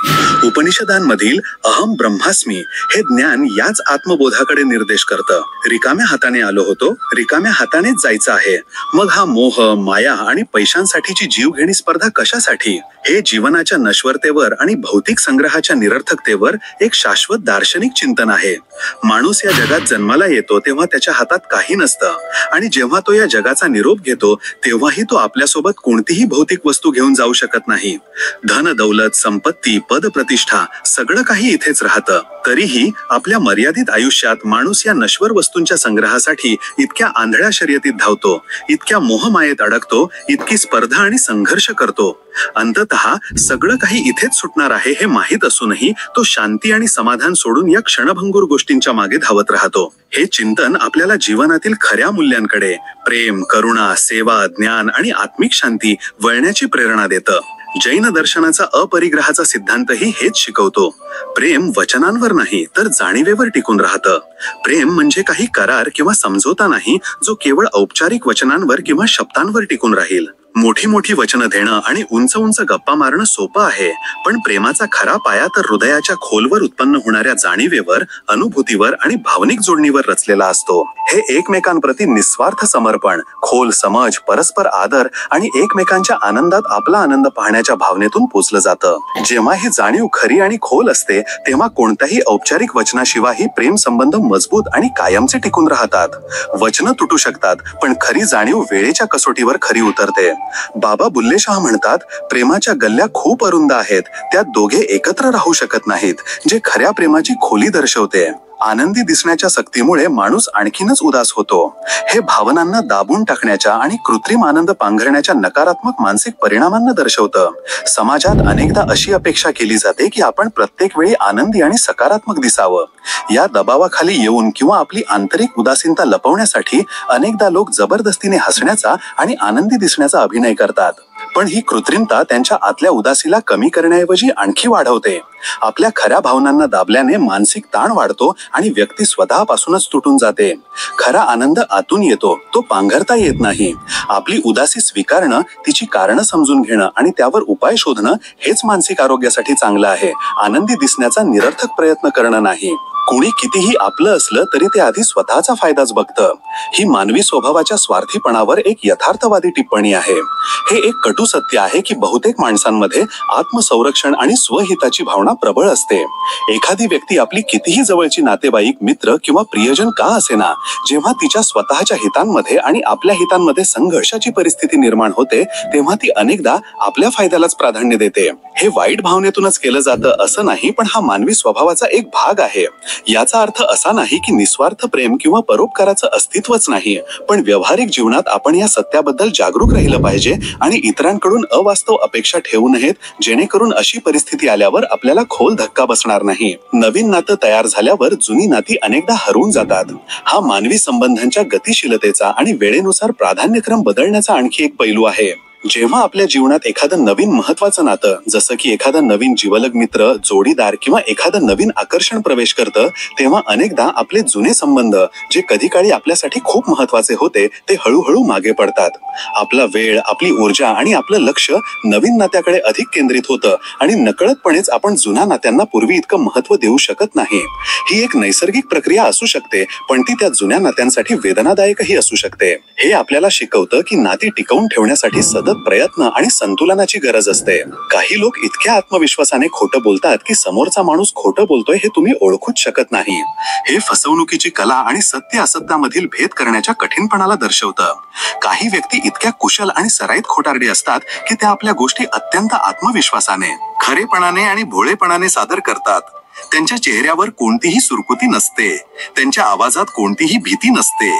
उपनिषदांमधील अहम ब्रह्मास्मी हे ज्ञान याच आत्मबोधाकडे निर्देश करतं. रिकाम्या हाताने आलो होतो, रिकाम्या हातानेच जायचं आहे. मग हा मोह, माया आणि पैशांसाठीची जीवघेणी स्पर्धा कशासाठी? हे जीवनाच्या नश्वरतेवर आणि भौतिक संग्रहाच्या निरर्थकतेवर एक शाश्वत दार्शनिक चिंतन आहे. माणूस या जगात जन्माला येतो तेव्हा त्याच्या हातात काही नसतं आणि जेव्हा तो या जगाचा निरोप घेतो तेव्हाही तो आपल्यासोबत कोणतीही भौतिक वस्तू घेऊन जाऊ शकत नाही. धन, दौलत, संपत्ती, पद, प्रतिष्ठा सगळं काही इथेच राहतं. तरीही आपल्या मर्यादित आयुष्यात माणूस या नश्वर वस्तूंच्या संग्रहासाठी इतक्या आंधळ्या शर्यतीत धावतो, इतक्या मोहमायेत अडकतो, इतकी स्पर्धा आणि संघर्ष करतो. अंततः सगळं काही इथेच सुटणार आहे हे माहीत असूनही तो शांती आणि समाधान सोडून या क्षणभंगूर गोष्टींच्या मागे धावत राहतो. हे चिंतन आपल्याला जीवनातील खऱ्या मूल्यांकडे, प्रेम, करुणा, सेवा, ज्ञान आणि आत्मिक शांती वळण्याची प्रेरणा देतं. जैन दर्शनाचा अपरिग्रहाचा सिद्धांतही हेच शिकवतो. प्रेम वचनांवर नाही तर जाणीवेवर टिकून राहतं. प्रेम म्हणजे काही करार किंवा समझोता नाही जो केवळ औपचारिक वचनांवर किंवा शब्दांवर टिकून राहील. मोठी मोठी वचनं देणं आणि उंच उंच गप्पा मारणं सोपं आहे, पण प्रेमाचा खरा पाया तर हृदयाच्या खोलवर उत्पन्न होणाऱ्या जाणीवेवर, अनुभूतीवर आणि भावनिक जोडणीवर रचलेला असतो. हे एकमेकांप्रती निस्वार्थ समर्पण, खोल समज, परस्पर आदर आणि एकमेकांच्या आनंदात आपला आनंद पाहण्याच्या भावनेतून पोचलं जातं. जेव्हा ही जाणीव खरी आणि खोल असते तेव्हा कोणत्याही औपचारिक वचनाशिवाय प्रेम संबंध मजबूत आणि कायमचे टिकून राहतात. वचनं तुटू शकतात, पण खरी जाणीव वेळेच्या कसोटीवर खरी उतरते. बाबा बुल्ले शाह म्हणतात, प्रेमाच्या गल्ल्या खूप अरुंद आहेत, त्यात दोघे एकत्र राहू शकत नाहीत, जे खऱ्या प्रेमाची खोली दर्शवते. आनंदी दिसण्याच्या सक्तीमुळे माणूस आणखीनच उदास होतो. हे भावनांना दाबून टाकण्याच्या आणि कृत्रिम आनंद पांघरण्याच्या नकारात्मक मानसिक परिणामांना दर्शवतं. समाजात अनेकदा अशी अपेक्षा केली जाते की आपण प्रत्येक वेळी आनंदी आणि सकारात्मक दिसावं. या दबावाखाली येऊन किंवा आपली आंतरिक उदासीनता लपवण्यासाठी अनेकदा लोक जबरदस्तीने हसण्याचा आणि आनंदी दिसण्याचा अभिनय करतात. पण ही कृत्रिमता त्यांच्या आतल्या उदासीला कमी करण्याऐवजी आणखी वाढवते. आपल्या खऱ्या भावनांना दाबल्याने मानसिक ताण वाढतो आणि व्यक्ती स्वतःपासूनच तुटून जाते. खरा आनंद आतून येतो, तो पांघरता येत नाही. आपली उदासी स्वीकारणं, तिची कारणं समजून घेणं आणि त्यावर उपाय शोधणं हेच मानसिक आरोग्यासाठी चांगलं आहे. आनंदी दिसण्याचा निरर्थक प्रयत्न करणं नाही. कुणी कितीही आपलं असलं तरी ते आधी स्वतःचा फायदाच बघतं. ही मानवी स्वभावाच्या स्वार्थीपणावर एक यथार्थवादी टिप्पणी आहे. हे एक कटू सत्य आहे की बहुतेक माणसांमध्ये आत्मसंरक्षण आणि स्वहिताची भावना प्रबळ असते. एखादी व्यक्ती आपली कितीही जवळची नातेवाईक, मित्र किंवा प्रियजन का असेना, जेव्हा तिच्या स्वतःच्या हितांमध्ये आणि आपल्या हितांमध्ये संघर्षाची परिस्थिती निर्माण होते तेव्हा ती अनेकदा आपल्या फायद्यालाच प्राधान्य देते. हे वाईट भावनेतूनच केलं जातं असं नाही, पण हा मानवी स्वभावाचा एक भाग आहे. याचा अर्थ असा नाही की निस्वार्थ प्रेम किंवा परोपकाराचं अस्तित्वच नाही, पण व्यावहारिक जीवनात आपण या सत्याबद्दल जागरूक राहिलं पाहिजे आणि इतरांकडून अवास्तव अपेक्षा ठेवू नयेत, जेणेकरून अशी परिस्थिती आल्यावर आपल्याला खोल धक्का बसणार नाही. नवीन नातं तयार झाल्यावर जुनी नाती अनेकदा हरवून जातात. हा मानवी संबंधांच्या गतिशीलतेचा आणि वेळेनुसार प्राधान्यक्रम बदलण्याचा आणखी एक पैलू आहे. जेव्हा आपल्या जीवनात एखादं नवीन महत्वाचं नातं, जसं की एखादा नवीन जिवलग मित्र, जोडीदार किंवा एखादं नवीन आकर्षण प्रवेश करतं, तेव्हा अनेकदा आपले जुने संबंध, जे कधी काळी आपल्यासाठी खूप महत्वाचे होते, ते हळूहळू मागे पडतात. आपला वेळ, आपली ऊर्जा आणि आपलं लक्ष नवीन नात्याकडे अधिक केंद्रित होतं आणि नकळतपणेच आपण जुन्या नात्यांना पूर्वी इतकं महत्व देऊ शकत नाही. ही एक नैसर्गिक प्रक्रिया असू शकते, पण ती त्या जुन्या नात्यांसाठी वेदनादायकही असू शकते. हे आपल्याला शिकवतं की नाती टिकवून ठेवण्यासाठी सतत प्रयत्न आणि संतुलनाची गरज असते. काही लोक इतक्या आत्मविश्वासाने खोटं बोलतात की समोरचा माणूस खोटं बोलतोय हे तुम्ही ओळखूच शकत नाही. हे फसवणुकीची कला आणि सत्य असत्यामधील भेद करण्याच्या कठीणपणाला दर्शवतं. काही व्यक्ती इतक्या कुशल आणि सराईत खोटारडे असतात की त्या आपल्या गोष्टी अत्यंत आत्मविश्वासाने, खरेपणाने आणि भोळेपणाने सादर करतात. त्यांच्या चेहऱ्यावर कोणतीही सुरकुती नसते, त्यांच्या आवाजात कोणतीही भीती नसते.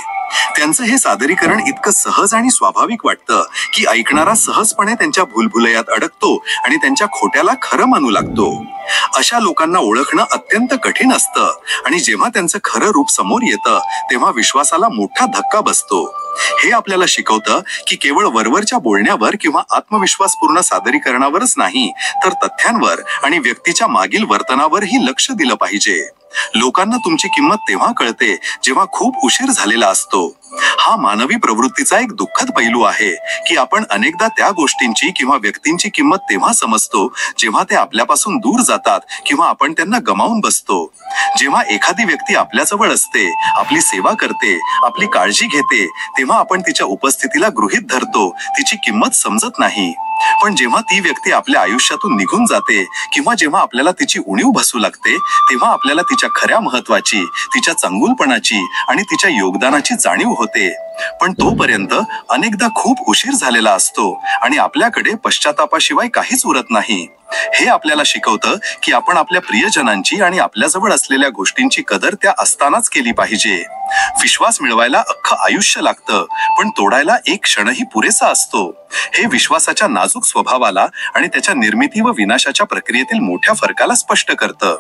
त्यांचं हे सादरीकरण इतकं सहज आणि स्वाभाविक वाटतं की ऐकणारा सहजपणे त्यांच्या भूलभुलयात अडकतो आणि त्यांच्या खोट्याला खरं मानू लागतो. अशा लोकांना ओळखणं अत्यंत कठीण असतं आणि जेव्हा त्यांचं खरं रूप समोर येतं तेव्हा विश्वासाला मोठा धक्का बसतो. हे आपल्याला शिकवतं की केवळ वरवरच्या बोलण्यावर किंवा आत्मविश्वासपूर्ण सादरीकरणावरच नाही, तर तथ्यांवर आणि व्यक्तीच्या मागील वर्तनावरही लक्ष दिलं पाहिजे. लोकांना तुमची किंमत तेव्हा कळते जेव्हा खूप उशीर झालेला असतो. हा मानवी प्रवृत्तीचा एक दुःखद पैलू आहे की आपण अनेकदा त्या गोष्टींची किंवा व्यक्तींची किंमत तेव्हा समजतो जेव्हा ते आपल्यापासून दूर जातात किंवा आपण त्यांना गमावून बसतो. जेव्हा एखादी व्यक्ती आपल्याजवळ असते, आपली सेवा करते, आपली काळजी घेते, तेव्हा आपण तिच्या उपस्थितीला गृहीत धरतो, तिची किंमत समजत नाही. पण जेव्हा ती व्यक्ती आपल्या आयुष्यातून निघून जाते किंवा जेव्हा आपल्याला तिची उणीव भासू लागते तेव्हा आपल्याला तिच्या खऱ्या महत्वाची, तिच्या चांगुलपणाची आणि तिच्या योगदानाची जाणीव होते. पण तोपर्यंत अनेकदा खूप उशीर झालेला असतो आणि आपल्याकडे पश्चातापाशिवाय काहीच उरत नाही. हे आपल्याला शिकवतं की आपण आपल्या प्रियजनांची आणि आपल्याजवळ असलेल्या गोष्टींची कदर त्या असतानाच केली पाहिजे. विश्वास मिळवायला अख्खं आयुष्य लागतं, पण तोडायला एक क्षणही पुरेसा असतो. हे विश्वासाच्या नाजूक स्वभावाला आणि त्याच्या निर्मिती व विनाशाच्या प्रक्रियेतील मोठ्या फरकाला स्पष्ट करतं.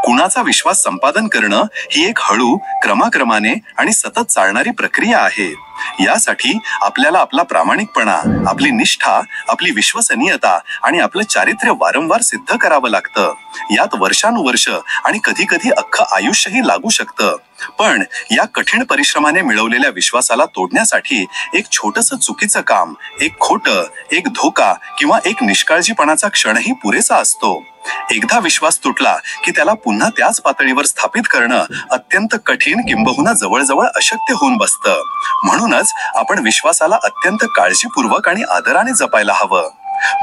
कुणाचा विश्वास संपादन करणं ही एक हळू, क्रमाक्रमाने आणि सतत चालणारी प्रक्रिया आहे. यासाठी आपल्याला आपला प्रामाणिकपणा, आपली निष्ठा, आपली विश्वसनीयता आणि आपलं चारित्र्य वारंवार सिद्ध करावं लागतं. यात वर्षानुवर्ष आणि कधी कधी अख्खं आयुष्यही लागू शकतं. पण या कठीण परिश्रमाने मिळवलेल्या विश्वासाला तोडण्यासाठी एक छोटंसं चुकीचं काम, एक खोटं, एक धोका किंवा एक निष्काळजीपणाचा क्षणही पुरेसा असतो. एकदा विश्वास तुटला की त्याला पुन्हा त्याच पातळीवर स्थापित करणं अत्यंत कठीण, किंबहुना जवळजवळ अशक्य होऊन बसतं. म्हणूनच आपण विश्वासाला अत्यंत काळजीपूर्वक आणि आदराने जपायला हवं.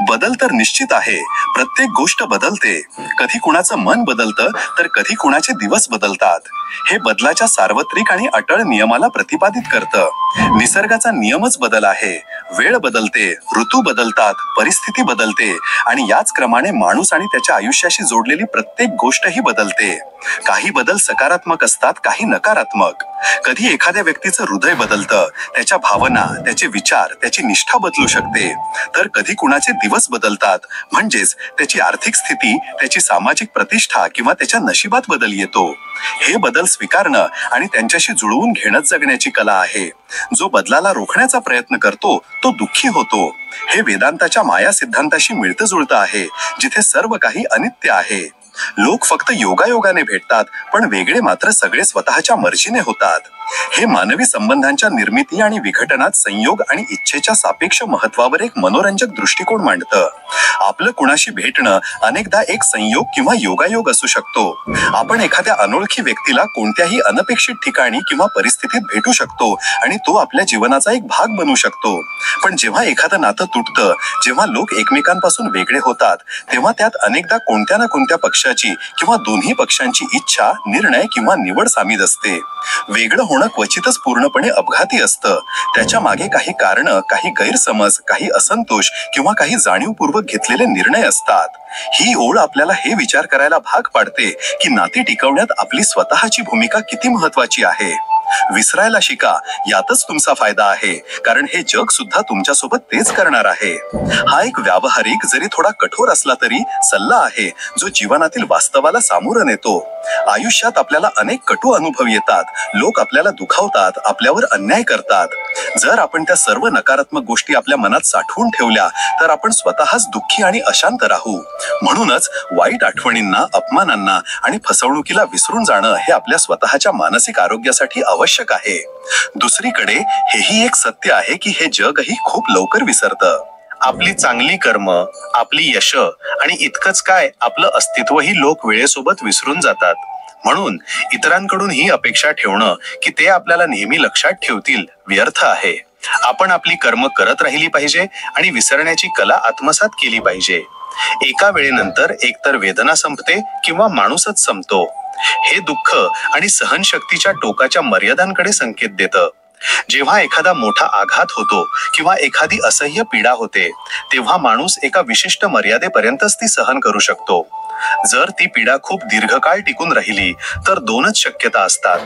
बदल तर निश्चित आहे. प्रत्येक गोष्ट बदलते. कधी कुणाचं मन बदलतं तर कधी कुणाचे दिवस बदलतात. हे बदलाच्या सार्वत्रिक आणि अटळ नियमाला प्रतिपादित करतं. निसर्गाचा नियमच बदल आहे. वेळ बदलते, ऋतू बदलतात, परिस्थिती बदलते आणि याच क्रमाने माणूस आणि त्याच्या आयुष्याशी जोडलेली प्रत्येक गोष्टही बदलते. काही बदल सकारात्मक असतात, काही नकारात्मक. कधी एखाद्या व्यक्तीचं हृदय बदलतं, त्याच्या भावना, त्याचे विचार, त्याची निष्ठा बदलू शकते. तर कधी कुणाचे दिवस बदलतात, म्हणजेच त्याची आर्थिक स्थिती, त्याची सामाजिक प्रतिष्ठा किंवा त्याच्या नशिबात बदल येतो. हे बदल स्वीकारणं आणि त्यांच्याशी जुळवून घेणंच जगण्याची कला आहे. जो बदलाला रोखण्याचा प्रयत्न करतो तो दुःखी होतो. हे वेदांताच्या माया सिद्धांताशी मिळतं जुळतं आहे, जिथे सर्व काही अनित्य आहे. लोक फक्त योगायोगाने भेटतात, पण वेगळे मात्र सगळे स्वतःच्या मर्जीने होतात. हे मानवी संबंधांच्या निर्मिती आणि विघटनात संयोग आणि इच्छेच्या सापेक्ष महत्वावर एक मनोरंजक दृष्टिकोन मांडतं. आपलं कुणाशी भेटणं अनेकदा एक संयोग किंवा योगायोग असू शकतो. आपण एखाद्या अनोळखी व्यक्तीला कोणत्याही अनपेक्षित ठिकाणी किंवा परिस्थितीत भेटू शकतो आणि तो आपल्या जीवनाचा एक भाग बनू शकतो. पण जेव्हा एखादं नातं तुटतं, जेव्हा लोक एकमेकांपासून वेगळे होतात, तेव्हा त्यात अनेकदा कोणत्या ना कोणत्या पक्षाची किंवा दोन्ही पक्षांची इच्छा, निर्णय किंवा निवड सामील असते. वेगळं होणं क्वचितच पूर्णपणे अपघाती असतं. त्याच्या मागे काही कारणं, काही गैरसमज, काही असंतोष किंवा काही जाणीवपूर्वक घेतलेले निर्णय असतात. ही ओळ आपल्याला हे विचार करायला भाग पाडते की नाती टिकवण्यात आपली स्वतःची भूमिका किती महत्वाची आहे. विसरायला शिका, यातच तुमचा फायदा आहे, कारण हे जग सुद्धा तुमच्यासोबत तेच करणार आहे. हा एक व्यावहारिक, जरी थोडा कठोर असला तरी सल्ला आहे, जो जीवनातील वास्तवाला सामोरं नेतो. आयुष्यात आपल्याला अनेक कटू अनुभव येतात. लोक आपल्याला दुखावतात, आपल्यावर अन्याय करतात. जर आपण त्या सर्व नकारात्मक गोष्टी आपल्या मनात साठवून ठेवल्या तर आपण स्वतःच दुःखी आणि अशांत राहू. म्हणूनच वाईट आठवणींना, अपमानांना आणि फसवणुकीला विसरून जाणं हे आपल्या स्वतःच्या मानसिक आरोग्यासाठी आवश्यक आहे. दुसरीकडे हेही एक सत्य आहे की हे जगही खूप लवकर विसरतं. आपली चांगली कर्म, आपली यश आणि इतकंच काय, आपलं अस्तित्वही लोक वेळेसोबत विसरून जातात. म्हणून इतरांकडून ही अपेक्षा ठेवणं की ते आपल्याला नेहमी लक्षात ठेवतील व्यर्थ आहे. आपण आपली कर्म करत राहिली पाहिजे आणि विसरण्याची कला आत्मसात केली पाहिजे. एका वेळेनंतर एकतर वेदना संपते किंवा माणूसच संपतो. हे दुःख आणि सहनशक्तीच्या टोकाच्या मर्यादांकडे संकेत देतं. जेव्हा एखादा मोठा आघात होतो किंवा एखादी असह्य पीडा होते, तेव्हा माणूस एका विशिष्ट मर्यादेपर्यंतच ती सहन करू शकतो. जर ती पीडा खूप दीर्घकाळ टिकून राहिली तर दोनच शक्यता असतात.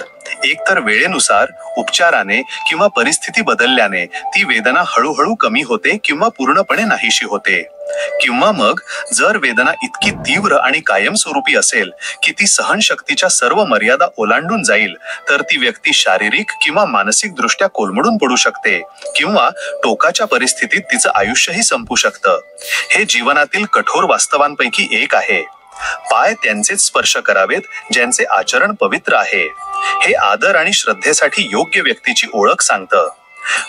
एक तर वेळेनुसार, उपचाराने किंवा परिस्थिती बदलल्याने ती वेदना हळूहळू कमी होते किंवा पूर्णपणे नाहीशी होते. किंवा मग जर वेदना इतकी तीव्र आणि कायमस्वरूपी असेल की ती सहनशक्तीच्या सर्व मर्यादा ओलांडून जाईल, तर ती व्यक्ती शारीरिक किंवा मानसिक दृष्ट्या कोलमडून पडू शकते किंवा टोकाच्या परिस्थितीत तिचं आयुष्यही संपू शकतं. हे जीवनातील कठोर वास्तवांपैकी एक आहे. पाय त्यांचेच स्पर्श करावेत ज्यांचे आचरण पवित्र आहे. हे आदर आणि श्रद्धेसाठी योग्य व्यक्तीची ओळख सांगतं.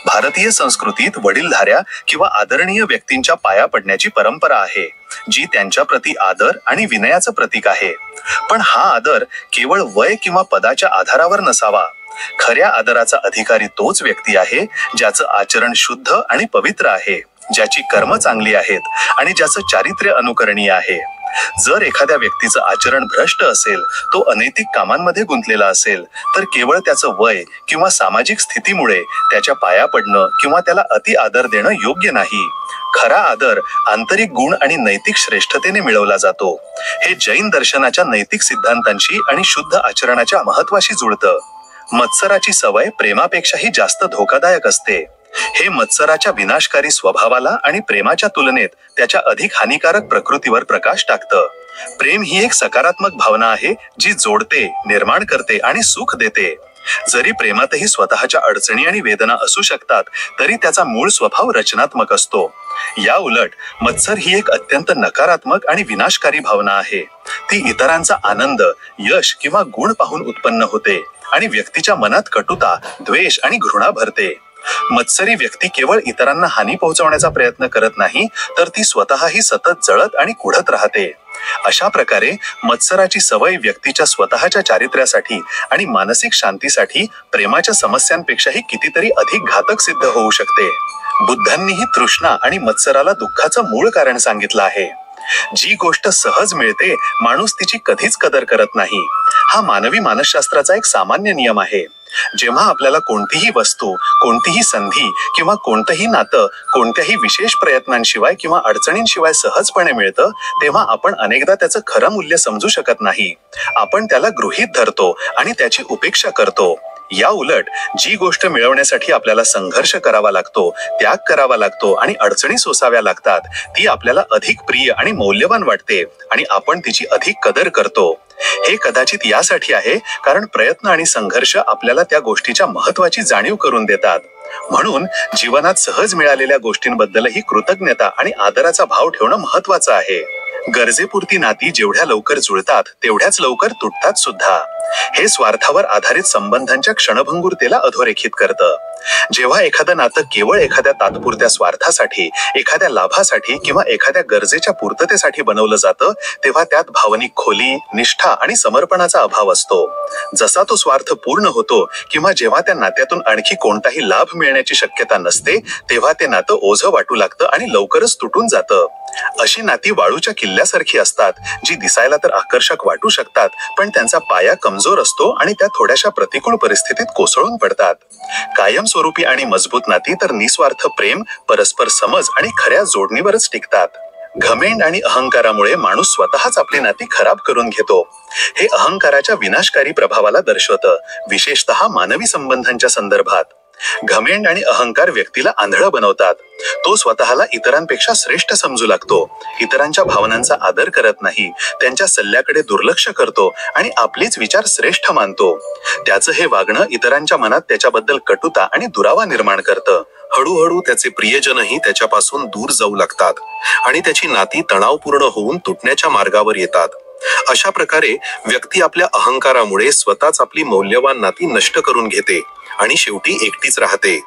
भारतीय संस्कृतीत वडीलधाऱ्या किंवा आदरणीय व्यक्तींच्या पाया पडण्याची परंपरा आहे, जी त्यांच्या प्रती आदर आणि विनयाचं प्रतीक आहे. पण हा आदर केवळ वय किंवा पदाच्या आधारावर नसावा. खऱ्या आदराचा अधिकारी तोच व्यक्ती आहे ज्याचं आचरण शुद्ध आणि पवित्र आहे, ज्याची कर्म चांगली आहेत आणि ज्याचं चारित्र्य अनुकरणीय आहे. जर एखाद्या व्यक्तीचं आचरण भ्रष्ट असेल, तो अनैतिक कामांमध्ये गुंतलेला असेल, तर केवळ त्याचं वय किंवा सामाजिक स्थितीमुळे त्याच्या पाया पडणं किंवा त्याला अति आदर देणं योग्य नाही. खरा आदर आंतरिक गुण आणि नैतिक श्रेष्ठतेने मिळवला जातो. हे जैन दर्शनाच्या नैतिक सिद्धांतांशी आणि शुद्ध आचरणाच्या महत्वाशी जुळतं. मत्सराची सवय प्रेमापेक्षाही जास्त धोकादायक असते. हे मत्सराच्या विनाशकारी स्वभावाला आणि प्रेमाच्या तुलनेत त्याच्या अधिक हानिकारक प्रकृतीवर प्रकाश टाकतं. प्रेम ही एक सकारात्मक भावना आहे, जी जोडते, निर्माण करते आणि सुख देते. जरी प्रेमातही स्वतःच्या अडचणी आणि वेदना असू शकतात, तरी त्याचा मूळ स्वभाव रचनात्मक असतो. या उलट मत्सर ही एक अत्यंत नकारात्मक आणि विनाशकारी भावना आहे. ती इतरांचा आनंद, यश किंवा गुण पाहून उत्पन्न होते आणि व्यक्तीच्या मनात कटुता, द्वेष आणि घृणा भरते. मत्सरी व्यक्ती केवळ इतरांना हानी पोहोचवण्याचा प्रयत्न करत नाही, तर ती स्वतःही सतत जळत आणि कुढत राहते. अशा प्रकारे मत्सराची सवय व्यक्तीच्या स्वतःच्या चारित्र्यासाठी आणि मानसिक शांतीसाठी प्रेमाच्या समस्यांपेक्षाही कितीतरी अधिक घातक सिद्ध होऊ शकते. बुद्धांनीही तृष्णा आणि मत्सराला दुःखाचं मूळ कारण सांगितलं आहे. जी गोष्ट सहज मिळते, माणूस तिची कधीच कदर करत नाही. हा मानवी मानसशास्त्राचा एक सामान्य नियम आहे. जेव्हा आपल्याला कोणतीही वस्तू, कोणतीही संधी किंवा कोणतंही नातं कोणत्याही विशेष प्रयत्नांशिवाय किंवा अडचणींशिवाय सहजपणे मिळतं, तेव्हा आपण अनेकदा त्याचं खरं मूल्य समजू शकत नाही. आपण त्याला गृहीत धरतो आणि त्याची उपेक्षा करतो. या उलट जी गोष्ट मिळवण्यासाठी आपल्याला संघर्ष करावा लागतो, त्याग करावा लागतो आणि अडचणी सोसाव्या लागतात, ती आपल्याला अधिक प्रिय आणि मौल्यवान वाटते आणि आपण तिची अधिक कदर करतो. हे कदाचित यासाठी आहे कारण प्रयत्न आणि संघर्ष आपल्याला त्या गोष्टीच्या महत्त्वाची जाणीव करून देतात. म्हणून जीवनात सहज मिळालेल्या गोष्टींबद्दलही कृतज्ञता आणि आदराचा भाव ठेवणं महत्त्वाचं आहे. गरजेपुरती नाती जेवढ्या लवकर जुळतात, तेवढ्याच लवकर तुटतात सुद्धा. हे स्वार्थावर आधारित संबंधांच्या क्षणभंगुरतेला अधोरेखित करतं. जेव्हा एखादं नातं केवळ एखाद्या तात्पुरत्या स्वार्थासाठी, एखाद्या लाभासाठी किंवा एखाद्या गरजेच्या पूर्ततेसाठी बनवलं जातं, तेव्हा त्यात भावनिक खोली, निष्ठा आणि समर्पणाचा अभाव असतो. जसा तो स्वार्थ पूर्ण होतो किंवा जेव्हा त्या नात्यातून आणखी कोणताही लाभ मिळण्याची शक्यता नसते, तेव्हा ते नातं ओझं वाटू लागतं आणि लवकरच तुटून जातं. अशी नाती वाळूच्या किल्ल्यासारखी असतात, जी दिसायला तर आकर्षक वाटू शकतात, पण त्यांचा पाया कमजोर असतो आणि त्या थोड्याशा प्रतिकूल परिस्थितीत कोसळून पडतात. कायमस्वरूपी आणि मजबूत नाती तर निस्वार्थ प्रेम, परस्पर समज आणि खऱ्या जोडणीवरच टिकतात. घमेंड आणि अहंकारामुळे माणूस स्वतःच आपली नाती खराब करून घेतो. हे अहंकाराच्या विनाशकारी प्रभावाला दर्शवतं, विशेषतः मानवी संबंधांच्या संदर्भात. घमेंड आणि अहंकार व्यक्तीला आंधळं बनवतात. तो स्वतःला इतरांपेक्षा श्रेष्ठ समजू लागतो, इतरांच्या भावनांचा आदर करत नाही, त्यांच्या सल्ल्याकडे दुर्लक्ष करतो आणि आपलेच विचार श्रेष्ठ मानतो. त्याचं हे वागणं इतरांच्या मनात त्याच्याबद्दल कटुता आणि दुरावा निर्माण करतं. हळूहळू त्याचे प्रियजनही त्याच्यापासून दूर जाऊ लागतात आणि त्याची नाती तणावपूर्ण होऊन तुटण्याच्या मार्गावर येतात. अशा प्रकारे व्यक्ती आपल्या अहंकारामुळे स्वतःच आपली मौल्यवान नाती नष्ट करून घेते आणि शेवटी एकटीच राहते.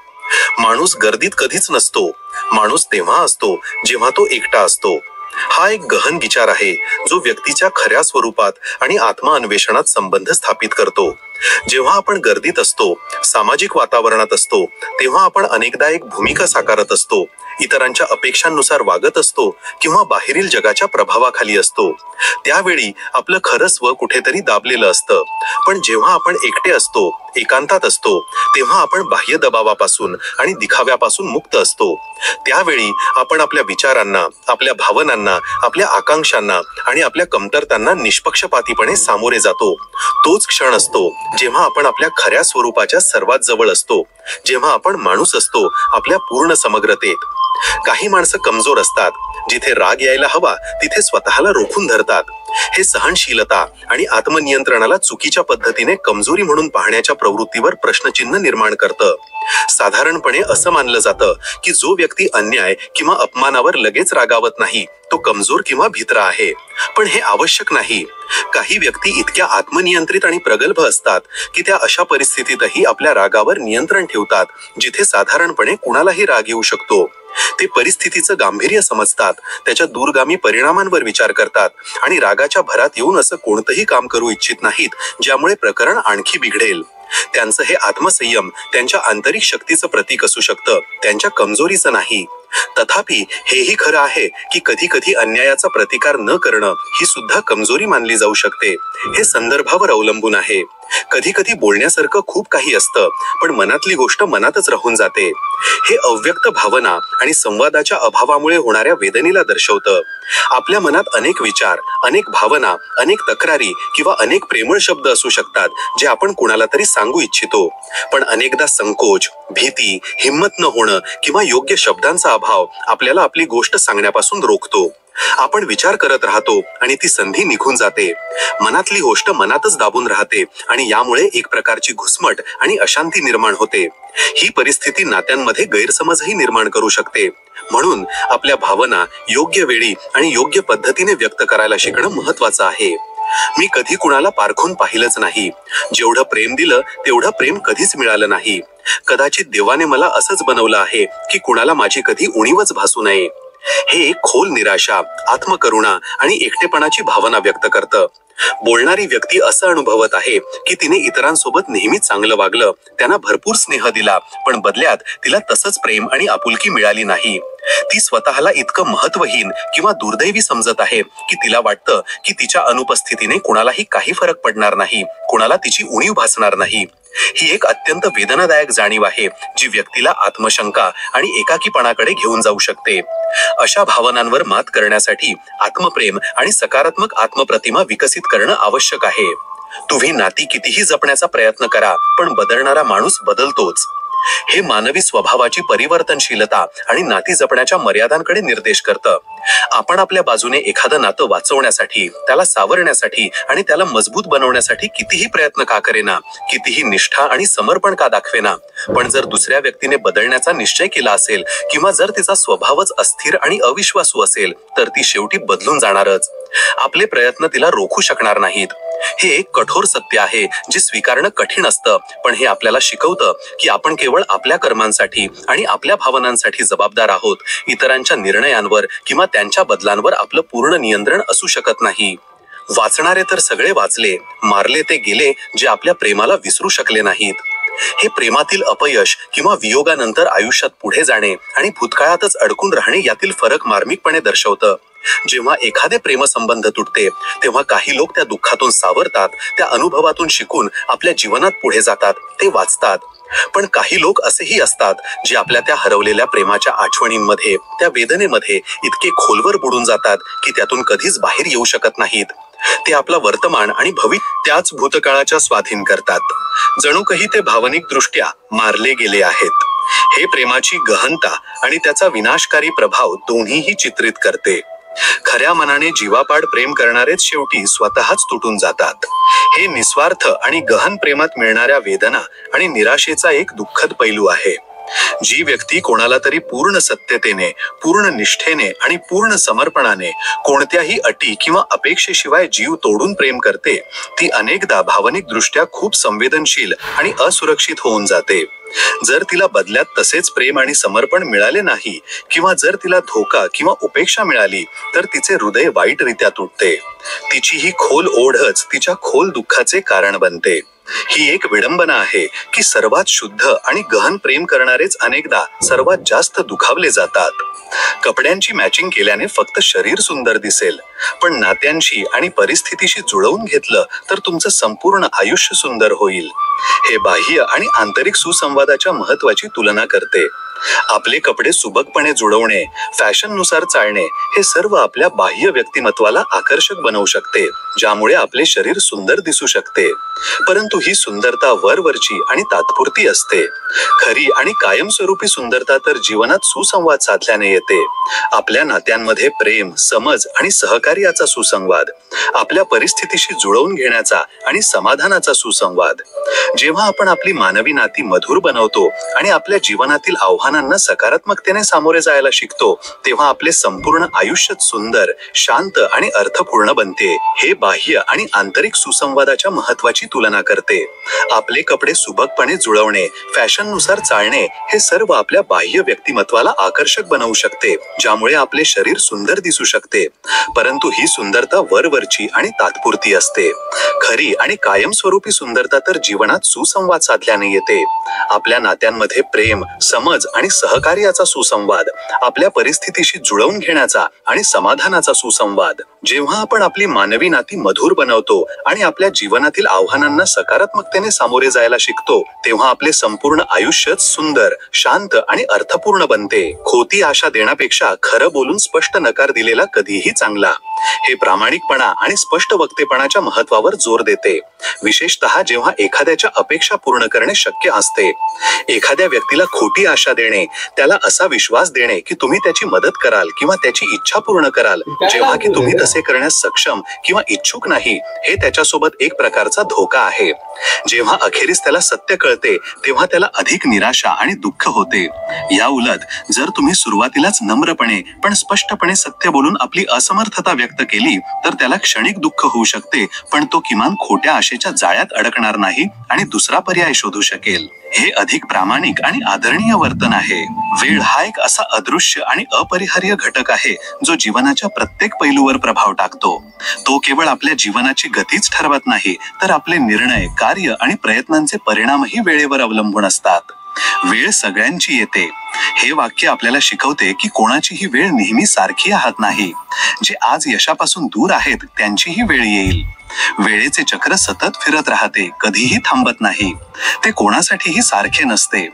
माणूस गर्दीत कधीच नसतो. माणूस तेव्हा असतो जेव्हा तो एकटा असतो. हा एक गहन विचार आहे, जो व्यक्तीच्या खऱ्या स्वरूपात आणि आत्मअन्वेषणात संबंध स्थापित करतो. जेव्हा आपण गर्दीत असतो, सामाजिक वातावरणात असतो, तेव्हा आपण अनेकदा एक भूमिका साकारत असतो, इतरांच्या अपेक्षांनुसार वागत असतो किंवा बाहेरील जगाच्या प्रभावाखाली असतो. त्यावेळी आपलं खरं स्व कुठेतरी दाबलेलं असतं. पण जेव्हा आपण एकटे असतो, एकांतात असतो, तेव्हा आपण बाह्य दबावापासून आणि दिखाव्यापासून मुक्त असतो. त्यावेळी आपण आपल्या विचारांना, आपल्या भावनांना, आपल्या आकांक्षांना आणि आपल्या कमतरतांना निष्पक्षपातीपणे सामोरे जातो. तोच क्षण असतो जेव्हा आपण आपल्या खऱ्या स्वरूपाच्या सर्वात जवळ असतो, जेव्हा आपण माणूस असतो आपल्या पूर्ण समग्रतेत. काही माणसं कमजोर असतात. जिथे राग यायला हवा तिथे स्वतःला रोखून धरतात. हे सहनशीलता आणि आत्मनियंत्रणाला चुकीच्या पद्धतीने कमजोरी म्हणून पाहण्याच्या प्रवृत्तीवर प्रश्नचिन्ह निर्माण करतं. साधारणपणे असं मानलं जातं की जो व्यक्ती अन्याय किंवा अपमानावर लगेच रागावत नाही, तो कमजोर किंवा भित्रा आहे. पण हे आवश्यक नाही. काही व्यक्ती इतक्या आत्मनियंत्रित आणि प्रगल्भ असतात की त्या अशा परिस्थितीतही आपल्या रागावर नियंत्रण ठेवतात, जिथे साधारणपणे कुणालाही राग येऊ शकतो. ते परिस्थितीचं गांभीर्य समजतात, त्याच्या दूरगामी परिणामांवर विचार करतात आणि रागाच्या भरात येऊन असं कोणतंही काम करू इच्छित नाहीत, ज्यामुळे प्रकरण आणखी बिघडेल. त्यांचं हे आत्मसंयम त्यांच्या आंतरिक शक्तीचं प्रतीक असू शकतं, त्यांच्या कमजोरीचं नाही. तथापि हेही खरं आहे की कधी कधी अन्यायाचा प्रतिकार न करणं ही सुद्धा कमजोरी मानली जाऊ शकते. हे संदर्भावर अवलंबून आहे. कधी कधी बोलण्यासारखं खूप काही असतं, पण मनातली गोष्ट मनातच राहून जाते. हे अव्यक्त भावना आणि संवादाच्या अभावामुळे होणाऱ्या वेदनेला दर्शवतं. आपल्या मनात अनेक विचार, अनेक भावना, अनेक तक्रारी किंवा अनेक प्रेमळ शब्द असू शकतात, जे आपण कुणाला तरी सांगू इच्छितो. पण अनेकदा संकोच, भीती, हिंमत न होणं किंवा योग्य शब्दांचा अभाव आपल्याला आपली गोष्ट सांगण्यापासून रोखतो. आपण विचार करत राहतो आणि ती संधी निघून जाते. मनातली गोष्ट मनातच दाबून राहते आणि यामुळे एक प्रकारची घुसमट आणि अशांती निर्माण होते. ही परिस्थिती नात्यांमध्ये गैरसमजही निर्माण करू शकते. म्हणून आपल्या भावना योग्य वेळी आणि योग्य पद्धतीने व्यक्त करायला शिकणं महत्वाचं आहे. मी कधी कुणाला पारखून पाहिलंच नाही. जेवढं प्रेम दिलं तेवढं प्रेम कधीच मिळालं नाही. कदाचित देवाने मला असंच बनवलं आहे की कुणाला माझी कधी उणीवच भासू नये. हे एक खोल निराशा, आत्मकरुणा आणि एकटेपणाची भावना व्यक्त करतं. बोलणारी व्यक्ती असं अनुभवत आहे की तिने इतरांसोबत नेहमीच चांगलं वागलं, त्यांना भरपूर स्नेह दिला, पण बदल्यात तिला तसंच प्रेम आणि आपुलकी मिळाली नाही. ती स्वतःला इतकं महत्वहीन किंवा दुर्दैवी समजत आहे की तिला वाटतं की तिच्या अनुपस्थितीने कुणालाही काही फरक पडणार नाही, कुणाला तिची उणीव भासणार नाही. ही एक अत्यंत वेदनादायक जाणीव आहे जी व्यक्तीला आत्मशंका आणि एकाकीपणाकडे घेऊन जाऊ शकते. अशा भावनांवर मात करण्यासाठी आत्मप्रेम आणि सकारात्मक आत्मप्रतिमा विकसित करणं आवश्यक आहे. तुम्ही नाती कितीही जपण्याचा प्रयत्न करा, पण बदलणारा माणूस बदलतोच. हे मानवी स्वभावाची परिवर्तनशीलता आणि नाती जपण्याच्या मर्यादांकडे निर्देश करतं. आपण आपल्या बाजूने एखादं नातं वाचवण्यासाठी, त्याला सावरण्यासाठी आणि त्याला मजबूत बनवण्यासाठी कितीही प्रयत्न का करेना, कितीही निष्ठा आणि समर्पण का दाखवेना, पण जर दुसऱ्या व्यक्तीने बदलण्याचा निश्चय केला असेल किंवा जर तिचा स्वभावच अस्थिर आणि अविश्वासू असेल तर ती शेवटी बदलून जाणारच. आपले प्रयत्न तिला रोखू शकणार नाहीत. हे एक कठोर सत्य आहे जे स्वीकारणं कठीण असतं, पण हे आपल्याला शिकवतं की आपण केवळ आपल्या कर्मांसाठी आणि आपल्या भावनांसाठी जबाबदार आहोत. इतरांच्या निर्णयांवर किंवा त्यांच्या बदलांवर आपलं पूर्ण नियंत्रण असू शकत नाही. वाचणारे तर सगळे वाचले, मारले ते गेले जे आपल्या प्रेमाला विसरू शकले नाहीत. हे प्रेमातील अपयश किंवा वियोगानंतर आयुष्यात पुढे जाणे आणि भूतकाळातच अडकून राहणे यातील फरक मार्मिकपणे दर्शवतं. जेव्हा एखादे प्रेमसंबंध तुटते तेव्हा काही लोक त्या दुःखातून सावरतात, त्या अनुभवातून शिकून आपल्या जीवनात पुढे जातात, ते वाचतात. पण काही लोक असेही असतात जे आपल्या त्या हरवलेल्या प्रेमाच्या आठवणींमध्ये, त्या वेदनेमध्ये इतके खोलवर बुडून जातात की त्यातून कधीच बाहेर येऊ शकत नाहीत. ते आपला वर्तमान आणि भविष्य त्याच भूतकाळाच्या स्वाधीन करतात. जणू काही ते भावनिक दृष्ट्या मारले गेले आहेत. हे प्रेमाची गहनता आणि त्याचा विनाशकारी प्रभाव दोन्हीही चित्रित करते. खऱ्या मनाने जीवापाड प्रेम करणारेच शेवटी स्वतःच तुटून जातात. हे निस्वार्थ आणि गहन प्रेमात मिळणाऱ्या वेदना आणि निराशेचा एक दुःखद पैलू आहे. जी व्यक्ती कोणाला तरी पूर्ण सत्यतेने, पूर्ण निष्ठेने आणि पूर्ण समर्पणाने, कोणत्याही अटी किंवा अपेक्षेशिवाय जीव तोडून प्रेम करते, ती अनेकदा भावनिक दृष्ट्या खूप संवेदनशील आणि असुरक्षित होऊन जाते. जर तिला बदल्यात तसेच प्रेम आणि समर्पण मिळाले नाही किंवा जर तिला धोका किंवा उपेक्षा मिळाली तर तिचे हृदय वाईटरित्या तुटते. तिची ही खोल ओढच तिच्या खोल दुःखाचे कारण बनते. ही एक विडंबना आहे की सर्वात शुद्ध आणि गहन प्रेम करणारेच अनेकदा सर्वात जास्त दुखावले जातात. कपड्यांची मॅचिंग केल्याने फक्त शरीर सुंदर दिसेल, पण नात्यांशी आणि परिस्थितीशी जुळवून घेतलं तर तुमचं संपूर्ण आयुष्य सुंदर होईल. हे बाह्य आणि आंतरिक सुसंवादाच्या महत्वाची तुलना करते. आपले कपडे सुबकपणे जुळवणे, फॅशननुसार चालणे हे सर्व आपल्या बाह्य व्यक्तिमत्वाला आकर्षक बनवू शकते, ज्यामुळे आपले शरीर सुंदर दिसू शकते. परंतु ही सुंदरता वरवरची आणि तात्पुरती असते. खरी आणि कायमस्वरूपी सुंदरता तर जीवनात सुसंवाद साधल्याने येते. आपल्या नात्यांमध्ये प्रेम, समज आणि सहकार्याचा सुसंवाद, आपल्या परिस्थितीशी जुळवून घेण्याचा आणि समाधानाचा सुसंवाद. जेव्हा आपण आपली मानवी नाती मधुर बनवतो आणि आपल्या जीवनातील आव्हानांना सकारात्मकतेने सामोरे जायला शिकतो, तेव्हा आपले संपूर्ण आयुष्यच सुंदर, शांत आणि अर्थपूर्ण बनते. हे बाह्य आणि आंतरिक सुसंवादाच्या महत्वाची तुलना करते. आपले कपडे सुबकपणे जुळवणे, फॅशननुसार चालणे हे सर्व आपल्या बाह्य व्यक्तिमत्वाला आकर्षक बनवू शकते, ज्यामुळे आपले शरीर सुंदर दिसू शकते. परंतु ही सुंदरता वरवरची आणि तात्पुरती असते. खरी आणि कायमस्वरूपी सुंदरता तर जीवनात सुसंवाद साधल्याने येते. आपल्या नात्यांमध्ये प्रेम, समज आणि सहकार्याचा सुसंवाद, आपल्या परिस्थितीशी जुळवून घेण्याचा आणि समाधानाचा सुसंवाद, जेव्हा आपण आपली मानवी नाती मधुर बनवतो आणि आपल्या जीवनातील आव्हानांना सकारात्मकतेने सामोरे जायला शिकतो, तेव्हा आपले संपूर्ण आयुष्यच सुंदर, शांत आणि अर्थपूर्ण बनते. खोटी आशा देण्यापेक्षा खरं बोलून स्पष्ट नकार दिलेला कधीही चांगला. हे प्रामाणिकपणा आणि स्पष्ट वक्तेपणाच्या महत्वावर जोर देते, विशेषतः जेव्हा एखाद्याच्या अपेक्षा पूर्ण करणे शक्य असते. एखाद्या व्यक्तीला खोटी आशा देणे, त्याला असा विश्वास देणे की तुम्ही त्याची मदत कराल किंवा त्याची इच्छा पूर्ण कराल, जेव्हा की तुम्ही तसे करण्यास सक्षम किंवा इच्छुक नाही, हे त्याच्यासोबत एक प्रकारचा धोका आहे. जेव्हा अखेरीस त्याला सत्य कळते, तेव्हा त्याला अधिक निराशा आणि दुःख होते. या उलट जर तुम्ही सुरुवातीलाच नम्रपणे पण स्पष्टपणे सत्य बोलून आपली असमर्थता व्यक्त केली, तर त्याला क्षणिक दुःख होऊ शकते, पण तो किमान खोट्या आशेच्या जाळ्यात अडकणार नाही आणि दुसरा पर्याय शोधू शकेल. हे अधिक प्रामाणिक आणि आदरणीय वर्तन आहे. वेळ हा एक असा अदृश्य आणि अपरिहार्य घटक आहे जो जीवनाच्या प्रत्येक पैलूवर प्रभाव टाकतो. तो केवळ आपल्या जीवनाची गतीच ठरवत नाही, तर आपले निर्णय, कार्य आणि प्रयत्नांचे परिणामही वेळेवर अवलंबून असतात. वेळ सगळ्यांची येते. हे वाक्य आपल्याला शिकवते की कोणाचीही वेळ नेहमी सारखी राहत नाही. जे आज यशापासून दूर आहेत त्यांचीही वेळ येईल. वेळेचे चक्र सतत फिरत राहते, कधीही थांबत नाही. ते कोणासाठीही सारखे नसते.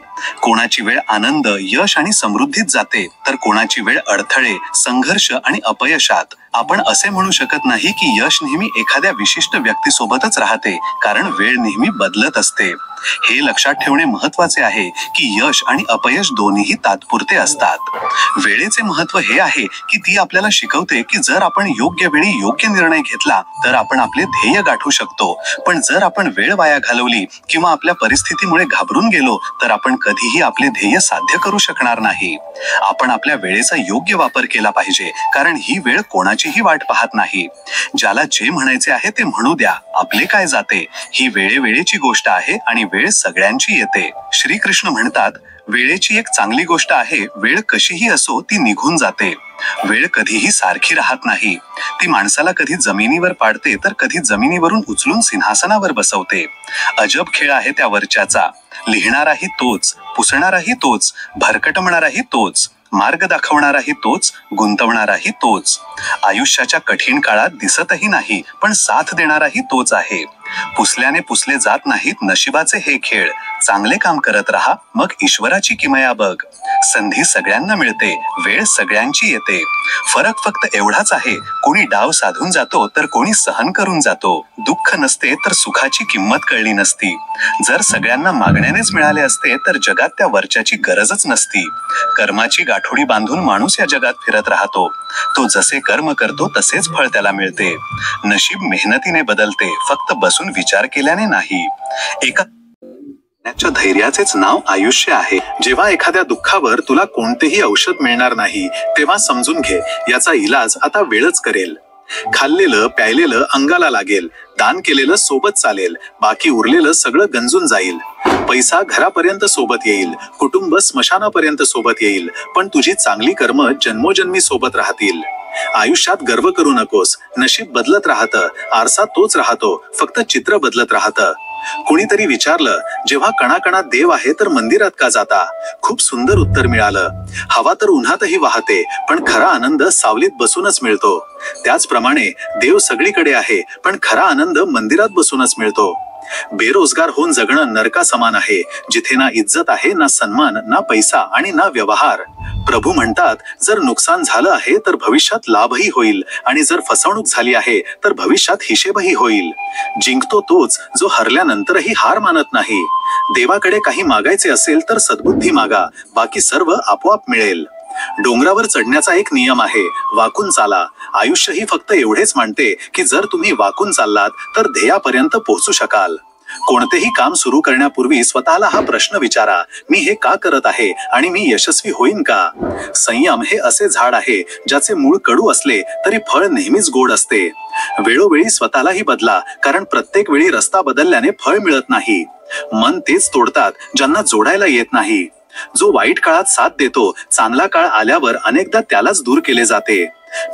कोणाची वेळ आनंद, यश आणि समृद्धीत जाते, तर कोणाची वेळ अडथळे, संघर्ष आणि अपयशात. आपण असे म्हणू शकत नाही की यश नेहमी एखाद्या विशिष्ट व्यक्तीसोबतच राहते, कारण वेळ नेहमी बदलत असते. हे लक्षात ठेवणे महत्वाचे आहे की यश आणि अपयश दोन्हीही तात्पुरते असतात. वेळेचे महत्व हे आहे की ती आपल्याला शिकवते की जर आपण योग्य वेळी योग्य निर्णय घेतला तर आपण आपले ध्येय गाठू शकतो, पण जर आपण वेळ वाया घालवली किंवा आपल्या परिस्थितीमुळे घाबरून गेलो तर आपण कधीही आपले ध्येय साध्य करू शकणार नाही. आपण आपल्या वेळेचा योग्य वापर केला पाहिजे, कारण ही वेळ कोणाचीही वाट पाहत नाही. ज्याला जे म्हणायचे आहे ते म्हणू द्या, आपले काय जाते. ही वेळेवेळेची गोष्ट आहे आणि वेळ सगळ्यांची येते. श्रीकृष्ण म्हणतात, वेळेची एक चांगली गोष्ट आहे, वेळ कशीही असो ती निघून जाते. वेळ कधीही सारखी राहत नाही. ती माणसाला कधी जमिनीवर पाडते तर कधी जमिनीवरून उचलून सिंहासनावर बसवते. अजब खेळ आहे त्या वरच्याचा. लिहिणाराही तोच, पुसणाराही तोच, भरकटवणाराही तोच, मार्ग दाखवणाराही तोच, गुंतवणाराही तोच. आयुष्याच्या कठीण काळात दिसतही नाही, पण साथ देणाराही तोच आहे. पुसल्याने पुसले जात नाहीत नशिबाचे हे खेळ. चांगले काम करत राहा, मग ईश्वराची किमया बघ. संधी सगळ्यांना मिळते, वेळ सगळ्यांची येते. फरक फक्त एवढाच आहे, कोणी डाव साधून जातो तर कोणी सहन करून जातो. दुःख नसते तर सुखाची किंमत कळली नसती. जर सगळ्यांना मागण्यानेच मिळाले असते तर जगात त्या वरच्याची गरजच नसती. कर्माची गाठोडी बांधून माणूस या जगात फिरत राहतो. तो जसे कर्म करतो तसेच फळ त्याला मिळते. नशीब मेहनतीने बदलते, फक्त बसून विचार केल्याने नाही. धैर्याचेच नाव आयुष्य आहे. जेव्हा एखाद्या दुःखावर तुला कोणतेही औषध मिळणार नाही, तेव्हा समजून घे याचा इलाज आता वेळच करेल. खाल्लेलं प्यायलेलं अंगाला लागेल, दान केलेलं सोबत चालेल, बाकी उरलेलं सगळं गंजून जाईल. पैसा घरापर्यंत सोबत येईल, कुटुंब स्मशानापर्यंत सोबत येईल, पण तुझी चांगली कर्म जन्मोजन्मी सोबत राहतील. आयुष्यात गर्व करू नकोस. नशीब बदलत राहतं, आरसा तोच राहतो, फक्त चित्र बदलत राहतं. कुणीतरी विचारलं, जेव्हा कणाकणात देव आहे तर मंदिरात का जाता? खूप सुंदर उत्तर मिळालं. हवा तर उन्हातही वाहते, पण खरा आनंद सावलीत बसूनच मिळतो. त्याचप्रमाणे देव सगळीकडे आहे, पण खरा आनंद मंदिरात बसूनच मिळतो. बेरोजगार होऊन जगणं नरका समान आहे, जिथे ना इज्जत आहे, ना सन्मान, ना पैसा आणि ना व्यवहार. प्रभू म्हणतात, जर नुकसान झालं आहे तर भविष्यात लाभही होईल, आणि जर फसवणूक झाली आहे तर भविष्यात हिशेबही होईल. जिंकतो तोच जो हरल्यानंतरही हार मानत नाही. देवाकडे काही मागायचे असेल तर सद्बुद्धी मागा, बाकी सर्व आपोआप मिळेल. डोंगरावर चढण्याचा एक नियम आहे, वाकून चाला. आयुष्य ही फक्त एवढेच मानते की जर तुम्ही वाकून चाललात तर ध्येयापर्यंत पोहोचू शकाल. कोणतेही काम सुरू करण्यापूर्वी स्वतःला हा प्रश्न विचारा, मी हे का करत आहे आणि मी यशस्वी होईन का? संयम हे असे झाड आहे ज्याचे मूळ कडू असले तरी फळ नेहमीच गोड असते. वेळोवेळी स्वतःलाही बदला, कारण प्रत्येक वेळी रस्ता बदलल्याने फळ मिळत नाही. मन तेच तोडतात ज्यांना जोडायला येत नाही. जो वाईट काळात साथ देतो, चांगला काळ आल्यावर अनेकदा त्यालाच दूर केले जाते.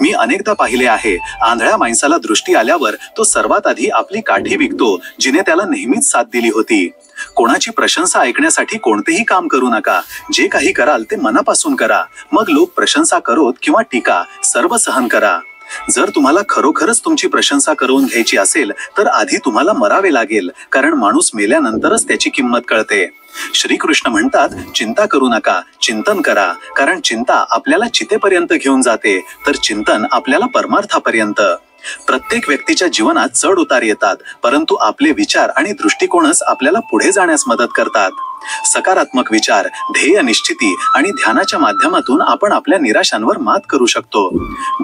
मी अनेकदा पाहिले आहे, आंधळ्या माणसाला दृष्टी आल्यावर तो सर्वात आधी आपली काठी विकतो जिने त्याला नेहमीच साथ दिली होती. कोणाची प्रशंसा ऐकण्यासाठी कोणतेही काम करू नका. जे काही कराल ते मनापासून करा. मग लोक प्रशंसा करोत किंवा टीका, सर्व सहन करा. जर तुम्हाला खरोखरच तुमची प्रशंसा करून घ्यायची असेल तर आधी तुम्हाला मरावे लागेल, कारण माणूस मेल्यानंतरच त्याची किंमत कळते. श्रीकृष्ण म्हणतात, चिंता करू नका, चिंतन करा, कारण चिंता आपल्याला चितेपर्यंत घेऊन जाते, तर चिंतन आपल्याला परमार्थापर्यंत. प्रत्येक व्यक्तीच्या जीवनात चढ उतार येतात, परंतु आपले विचार आणि दृष्टिकोनच आपल्याला पुढे जाण्यास मदत करतात. सकारात्मक विचार, ध्येय निश्चिती आणि ध्यानाच्या माध्यमातून आपण आपल्या निराशांवर मात करू शकतो.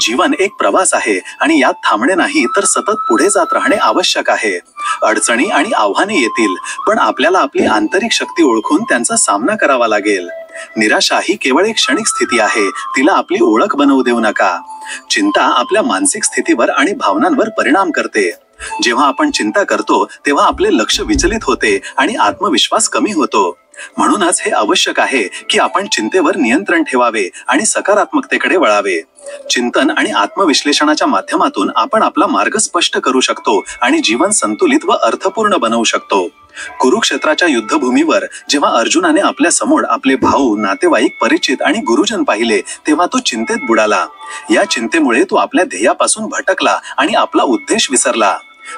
जीवन एक प्रवास आहे आणि यात थांबणे नाही, तर सतत पुढे जात राहणे आवश्यक आहे. अडचणी आणि आव्हाने येतील, पण आपल्याला आपली आंतरिक शक्ती ओळखून त्यांचा सामना करावा लागेल. निराशा ही केवळ एक क्षणिक स्थिती आहे, तिला आपली ओळख बनवू देऊ नका. चिंता आपल्या मानसिक स्थितीवर आणि भावनांवर परिणाम करते. जेव्हा आपण चिंता करतो तेव्हा आपले लक्ष विचलित होते आणि आत्मविश्वास कमी होतो. म्हणूनच हे आवश्यक आहे की आपण चिंतेवर नियंत्रण ठेवावे आणि सकारात्मकतेकडे वळावे. चिंतन आणि आत्मविश्लेषणाच्या माध्यमातून आपण आपला मार्ग स्पष्ट करू शकतो आणि जीवन संतुलित व अर्थपूर्ण बनवू शकतो. कुरुक्षेत्राच्या युद्धभूमीवर जेव्हा अर्जुनाने आपल्या समोर आपले भाऊ, नातेवाईक, परिचित आणि गुरुजन पाहिले, तेव्हा तो चिंतेत बुडाला. या चिंतेमुळे तो आपल्या ध्येयापासून भटकला आणि आपला उद्देश विसरला.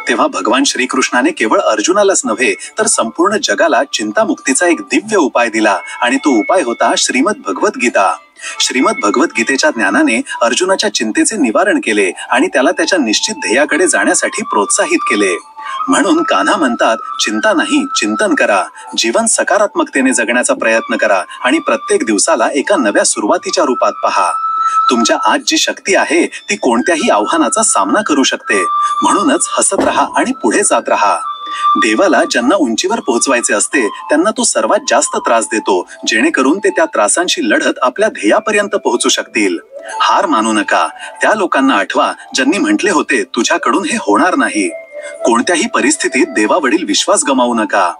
तेव्हा भगवान श्रीकृष्णाने केवळ अर्जुनालाच नव्हे तर संपूर्ण जगाला चिंतामुक्तीचा एक दिव्य उपाय दिला, आणि तो उपाय होता श्रीमद भगवद्गीता. श्रीमद भगवद्गीतेच्या ज्ञानाने अर्जुनाच्या चिंतेचे निवारण केले आणि त्याला त्याच्या निश्चित ध्येयाकडे जाण्यासाठी प्रोत्साहित केले. म्हणून कान्हा म्हणतात, चिंता नाही, चिंतन करा. जीवन सकारात्मकतेने जगण्याचा प्रयत्न करा आणि प्रत्येक दिवसाला एका नव्या सुरुवातीच्या रूपात पहा. तुमच्या आज जी शक्ती आहे ती कोणत्याही आव्हानाचा सामना करू शकते. म्हणूनच हसत राहा आणि पुढे जात राहा. देवाला ज्यांना उंचीवर पोहोचवायचे असते त्यांना तो सर्वात जास्त त्रास देतो, जेणेकरून ते त्या त्रासांशी लढत आपल्या ध्येयापर्यंत पोहोचू शकतील. हार मानू नका. त्या लोकांना आठवा ज्यांनी म्हटले होते, तुझ्याकडून हे होणार नाही. कोणत्याही परिस्थितीत देवावरील विश्वास गमावू नका.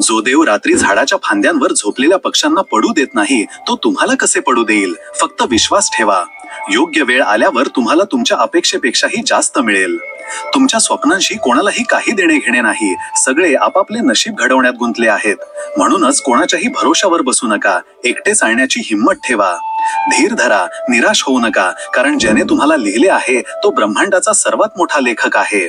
जो देव रात्री झाडाच्या फांद्यांवर झोपलेल्या पक्ष्यांना पडू देत नाही, तो तुम्हाला कसे पडू देईल? फक्त विश्वास ठेवा. योग्य वेळ आल्यावर तुम्हाला तुमच्या अपेक्षेपेक्षाही जास्त मिळेल. तुमच्या स्वप्नांशी कोणालाही काही देणे घेणे नाही. सगळे आपापले नशीब घडवण्यात गुंतले आहेत. म्हणूनच कोणाच्याही भरोशावर बसू नका. एकटे चालण्याची हिंमत ठेवा. धीर धरा, निराश होऊ नका, कारण ज्याने तुम्हाला लिहिले आहे तो ब्रह्मांडाचा सर्वात मोठा लेखक आहे.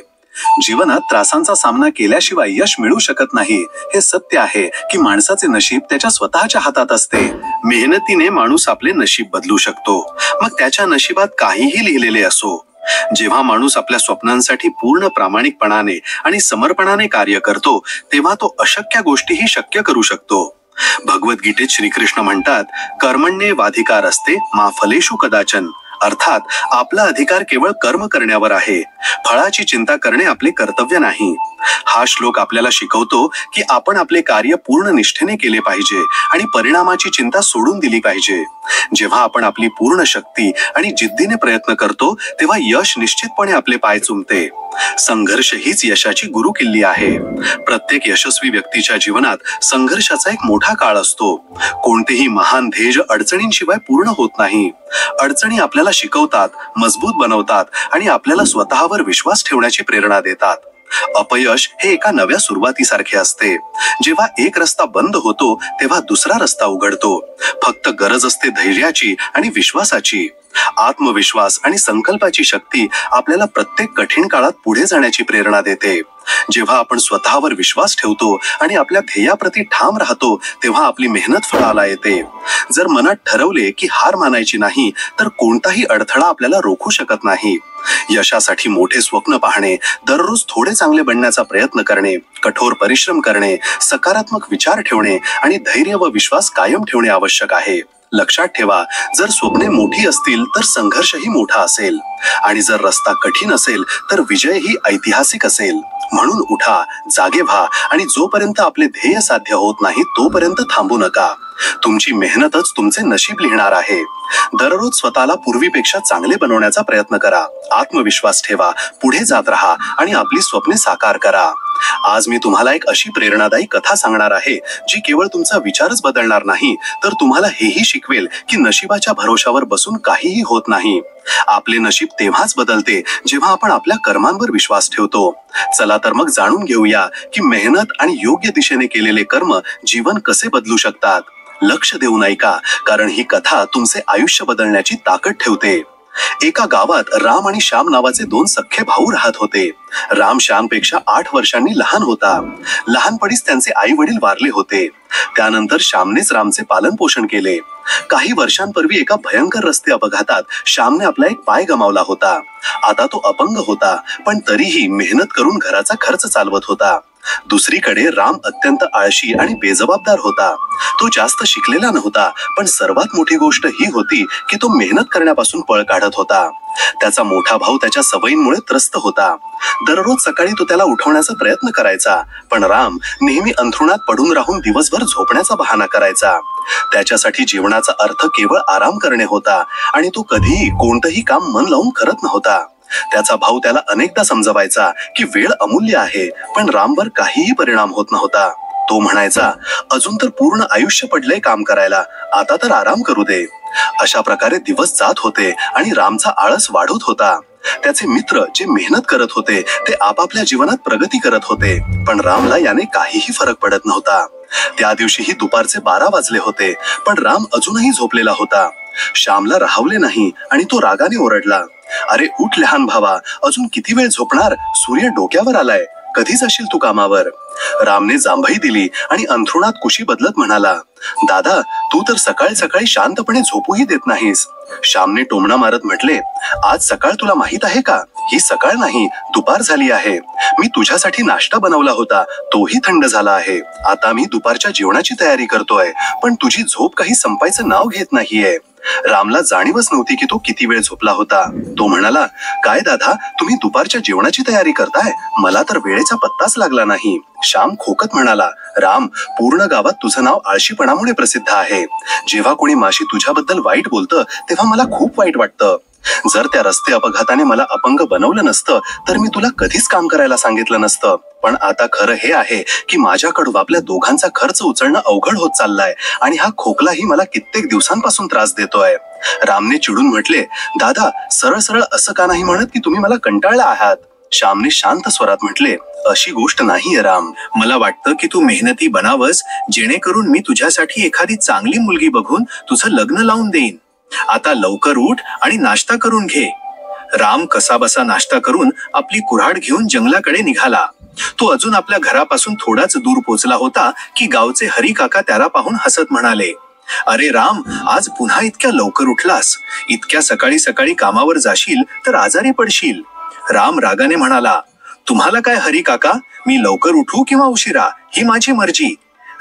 जीवनात त्रासांचा सामना केल्याशिवाय यश मिळू शकत नाही. हे सत्य आहे की माणसाचे नशीब त्याच्या स्वतःच्या हातात असते. मेहनतीने माणूस आपले नशीब बदलू शकतो, मग त्याच्या नशिबात काहीही लिहिलेले असो. जेव्हा माणूस आपल्या स्वप्नांसाठी पूर्ण प्रामाणिकपणाने आणि समर्पणाने कार्य करतो, तेव्हा तो अशक्य गोष्टीही शक्य करू शकतो. भगवद्गीतेत श्रीकृष्ण म्हणतात, कर्मण्येवाधिकार असते मा फलेषु कदाचन. अर्थात आपला अधिकार केवळ कर्म करण्यावर आहे. फळाची चिंता करणे आपले कर्तव्य नाही. हा श्लोक आपल्याला शिकवतो की आपण आपले कार्य पूर्ण निष्ठेने केले पाहिजे आणि परिणामाची चिंता सोडून दिली पाहिजे. जेव्हा आपण आपली पूर्ण शक्ती आणि जिद्दीने प्रयत्न करतो तेव्हा यश निश्चितपणे आपले पाय चुमते. संघर्ष हीच यशाची गुरुकिल्ली आहे. प्रत्येक यशस्वी व्यक्तीच्या जीवनात संघर्षाचा एक मोठा काळ असतो. कोणतेही महान ध्येय अडचणींशिवाय पूर्ण होत नाही. अडचणी आपल्याला शिकवतात, मजबूत बनवतात आणि आपल्याला स्वतःवर विश्वास ठेवण्याची प्रेरणा देतात. अपयश हे एका नव्या सुरुवातीसारखे असते. जेव्हा एक रस्ता बंद होतो तेव्हा दुसरा रस्ता उघडतो. फक्त गरज असते धैर्याची आणि विश्वासाची. आत्मविश्वास आणि संकल्पाची शक्ती आपल्याला प्रत्येक कठीण काळात पुढे जाण्याची प्रेरणा देते. जेव्हा आपण स्वतःवर विश्वास ठेवतो आणि आपल्या ध्येयाप्रती ठाम राहतो तेव्हा आपली मेहनत फळाला येते. जर मनात ठरवले की हार मानायची नाही, तर कोणताही अडथळा आपल्याला रोखू शकत नाही. यशासाठी मोठे स्वप्न पाहणे, दररोज थोडे चांगले बनण्याचा प्रयत्न करणे, कठोर परिश्रम करणे, सकारात्मक विचार ठेवणे आणि धैर्य व विश्वास कायम ठेवणे आवश्यक आहे. लक्षात ठेवा, जर स्वप्ने मोठी असतील तर संघर्षही मोठा असेल, आणि जर रस्ता कठीण असेल तर विजयही ऐतिहासिक असेल. म्हणून उठा, जागे व्हा आणि जोपर्यंत आपले ध्येय साध्य होत नाही तोपर्यंत थांबू नका. तुमची मेहनतच तुमचे नशीब लिहिणार आहे. दररोज स्वतःला पूर्वीपेक्षा चांगले बनवण्याचा प्रयत्न करा. आत्मविश्वास ठेवा, पुढे जात राहा आणि आपली स्वप्ने साकार करा. आज मी तुम्हाला एक अशी प्रेरणादायी कथा सांगणार आहे जी केवळ तुमचा विचारच बदलणार नाही, तर तुम्हाला हेही शिकवेल की नशिबाच्या भरोशावर बसून काहीही होत नाही. आपले नशीब तेव्हाच बदलते जेव्हा आपण आपल्या कर्मांवर विश्वास ठेवतो. चला तर मग जाणून घेऊया की मेहनत आणि योग्य दिशेने केलेले कर्म जीवन कसे बदलू शकतात. लक्ष देऊन ऐका, कारण ही कथा तुमचे आयुष्य बदलण्याची ताकद ठेवते. एका गावात राम आणि श्याम नावाचे दोन सख्खे भाऊ राहत होते. राम श्यामपेक्षा 8 वर्षांनी लहान होता. लहानपणीच त्यांचे आई वडील वारले होते. त्यानंतर श्यामनेच रामचे पालन पोषण केले. काही वर्षांपूर्वी एका भयंकर रस्ते अपघातात श्यामने आपला एक पाय गमावला होता. आता तो अपंग होता, पण तरीही मेहनत करून घराचा खर्च चालवत होता. दुसरीकडे राम अत्यंत आळशी आणि बेजबाबदार होता. तो जास्त शिकलेला नव्हता, पण सर्वात मोठी गोष्ट ही होती की तो मेहनत करण्यापासून पळ काढत होता. त्याचा मोठा भाऊ त्याच्या सवयींमुळे त्रस्त होता. दररोज सकाळी तो त्याला उठवण्याचा प्रयत्न करायचा, पण राम नेहमी अंथरुणात पडून राहून दिवसभर झोपण्याचा बहाणा करायचा. त्याच्यासाठी जीवनाचा अर्थ केवळ आराम करणे होता आणि तो कधीही कोणतंही काम मन लावून करत नव्हता. त्याचा भाऊ त्याला अनेकदा समजवायचा की वेळ अमूल्य आहे, पण रामवर काहीही परिणाम होत नव्हता. तो म्हणायचा, अजून तर पूर्ण आयुष्य पडलंय काम करायला, आता तर आराम करू दे. अशा प्रकारे दिवस जात होते आणि रामचा आळस वाढत होता. त्याचे मित्र जे मेहनत करत होते ते आपापल्या जीवनात प्रगती करत होते, पण रामला याने काहीही फरक पडत नव्हता. त्या दिवशीही दुपारचे 12 वाजले होते, पण राम अजूनही झोपलेला होता. श्यामला राहवले नाही आणि तो रागाने ओरडला, अरे उठ लहान भावा, अजून किती वेळ झोपणार? सूर्य डोक्यावर आलाय, कधी जाशील तू कामावर? रामने जांभई दिली आणि अंथरुणात कुशी बदलत म्हणाला, दादा तू तर सकाळी सकाळी शांतपणे झोपूही देत नाहीस. श्यामने टोमणा मारत म्हटले, आज सकाळ तुला माहित आहे का? ही सकाळ नाही, दुपार झाली आहे. मी तुझ्यासाठी नाश्ता बनवला होता, तोही थंड झाला आहे. आता मी दुपारच्या जेवणाची तयारी करतोय, पण तुझी झोप काही संपायचं नाव घेत नाहीये. रामला जाणीवच नव्हती की तो किती वेळ झोपला होता. तो म्हणाला, काय दादा, तुम्ही दुपारच्या जेवणाची तयारी करताय? मला तर वेळेचा पत्ताच लागला नाही. श्याम खोकत म्हणाला, राम, पूर्ण गावात तुझं नाव आळशीपणामुळे प्रसिद्ध आहे. जेव्हा कोणी माशी तुझ्याबद्दल वाईट बोलतं तेव्हा मला खूप वाईट वाटतं. जर त्या रस्ते अपघाताने मला अपंग बनवलं नसतं तर मी तुला कधीच काम करायला सांगितलं नसतं. पण आता खरं हे आहे की माझ्याकडून आपल्या दोघांचा खर्च उचलणं अवघड होत चाललाय आणि हा खोकलाही मला कित्येक दिवसांपासून त्रास देतोय. रामने चिडून म्हटले, दादा सरळ सरळ असं का नाही म्हणत की तुम्ही मला कंटाळला आहात? श्यामने शांत स्वरात म्हटले, अशी गोष्ट नाहीये राम. मला वाटतं की तू मेहनती बनावस, जेणेकरून मी तुझ्यासाठी एखादी चांगली मुलगी बघून तुझं लग्न लावून देईन. आता लवकर उठ आणि नाश्ता करून घे. राम कसाबसा नाश्ता करून आपली कुऱ्हाड घेऊन जंगलाकडे निघाला. तो अजून आपल्या घरापासून थोडाच दूर पोहोचला होता की गावचे हरी काका त्याला पाहून हसत म्हणाले, अरे राम, आज पुन्हा इतक्या लवकर उठलास? इतक्या सकाळी सकाळी कामावर जाशील तर आजारी पडशील. राम रागाने म्हणाला, तुम्हाला काय हरी काका, मी लवकर उठू किंवा उशिरा ही माझी मर्जी.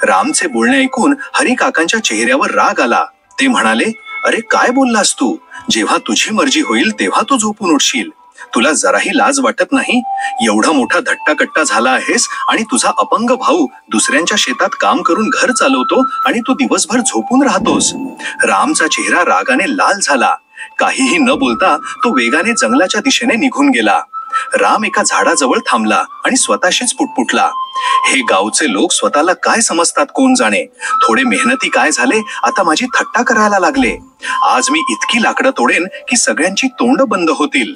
रामचे बोलणे ऐकून हरी काकांच्या चेहऱ्यावर राग आला. ते म्हणाले, अरे काय बोललास तू? जेव्हा तुझी मर्जी होईल तेव्हा तू झोपून उठशील. तुला जराही लाज वाटत नाही? एवढा मोठा धट्टाकट्टा झाला आहेस आणि तुझा अपंग भाऊ दुसऱ्यांच्या शेतात काम करून घर चालवतो आणि तू दिवसभर झोपून राहतोस. रामचा चेहरा रागाने लाल झाला. काहीही न बोलता तो वेगाने जंगलाच्या दिशेने निघून गेला. राम एका झाडाजवळ थांबला आणि स्वतःशीच पुटपुटला, हे गावचे लोक स्वतःला काय समजतात कोण जाणे. थोडे मेहनती काय झाले, आता माझी थट्टा करायला लागले. आज मी इतकी लाकडं तोडेन की सगळ्यांची तोंड बंद होतील.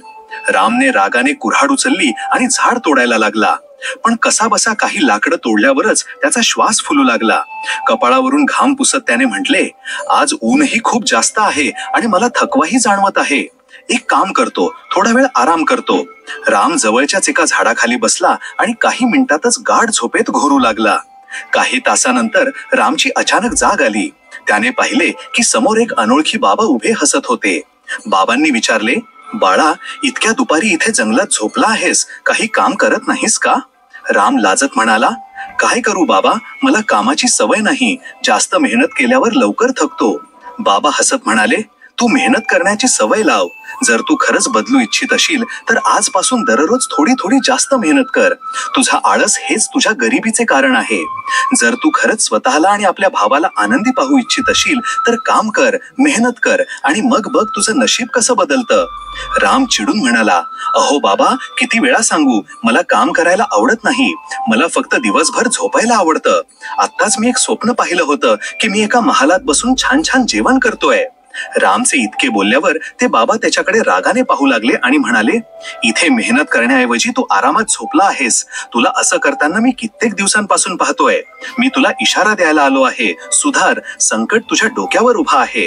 रामने रागाने कुऱ्हाड उचलली आणि झाड तोडायला लागला. पण कसाबसा काही लाकडं तोडल्यावरच त्याचा श्वास फुलू लागला. कपाळावरून घाम पुसत त्याने म्हटले, आज ऊनही खूप जास्त आहे आणि मला थकवाही जाणवत आहे. एक काम करतो, थोडा वेळ आराम करतो. राम जवळच्याच एका झाडाखाली बसला आणि काही मिनिटातच गाढ झोपेत घोरू लागला. काही तासानंतर रामची अचानक जाग आली. त्याने पाहिले की समोर एक अनोळखी बाबा उभे हसत होते. बाबांनी विचारले, बाळा, इतक्या दुपारी इथे जंगलात झोपला आहेस, काही काम करत नाहीस का? राम लाजत म्हणाला, काय करू बाबा, मला कामाची सवय नाही. जास्त मेहनत केल्यावर लवकर थकतो. बाबा हसत म्हणाले, तू मेहनत करण्याची सवय लाव. जर तू खरंच बदलू इच्छित असशील तर आजपासून दररोज थोडी थोडी जास्त मेहनत कर. तुझा आळस हेच तुझ्या गरिबीचे कारण आहे. जर तू खरंच स्वतःला आणि आपल्या भावाला आनंदी पाहू इच्छित असशील तर काम कर, मेहनत कर आणि मग बघ तुझं नशीब कसं बदलतं. राम चिडून म्हणाला, अहो बाबा, किती वेळा सांगू, मला काम करायला आवडत नाही. मला फक्त दिवसभर झोपायला आवडतं. आत्ताच मी एक स्वप्न पाहिलं होतं की मी एका महालात बसून छान छान जेवण करतोय. रामचे इतके बोलल्यावर ते बाबा त्याच्याकडे रागाने पाहू लागले आणि म्हणाले, इथे मेहनत करण्याऐवजी तू आरामात झोपला आहेस. तुला असं करताना मी कित्येक दिवसांपासून पाहतोय. मी तुला इशारा द्यायला आलो आहे. सुधार, संकट तुझ्या डोक्यावर उभा आहे.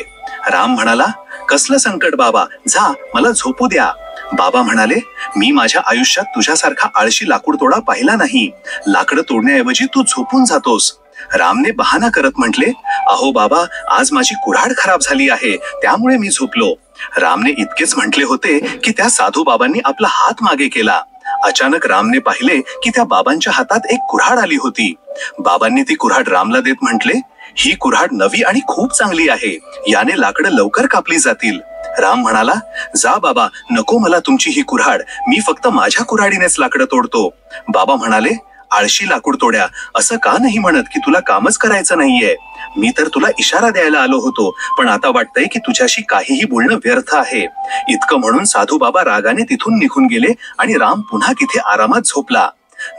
राम म्हणाला, कसलं संकट बाबा, जा मला झोपू द्या. बाबा म्हणाले, मी माझ्या आयुष्यात तुझ्यासारखा आळशी लाकूड तोडा पाहिला नाही. लाकडं तोडण्याऐवजी तू झोपून जातोस. रामने बहाणा करत म्हटले, अहो बाबा, आज माझी कुऱ्हाड खराब झाली आहे, त्यामुळे मी झोपलो. रामने इतकेच म्हटले होते की त्या साधू बाबांनी आपला हात मागे केला. अचानक रामने पाहिले की त्या बाबांच्या हातात एक कुऱ्हाड आली होती. बाबांनी ती कुऱ्हाड रामला देत म्हटले, ही कुऱ्हाड नवी आणि खूप चांगली आहे, याने लाकडं लवकर कापली जातील. राम म्हणाला, जा बाबा, नको मला तुमची ही कुऱ्हाड, मी फक्त माझ्या कुऱ्हाडीनेच लाकडं तोडतो. बाबा म्हणाले, आळशी लाकूड तोड्या, असं का नाही म्हणत की तुला कामच करायचं नाहीये? मी तर तुला इशारा द्यायला आलो होतो, पण आता वाटतंय की तुझ्याशी काहीही बोलणं व्यर्थ आहे. इतकं म्हणून साधू बाबा रागाने तिथून निघून गेले आणि राम पुन्हा तिथे आरामात झोपला.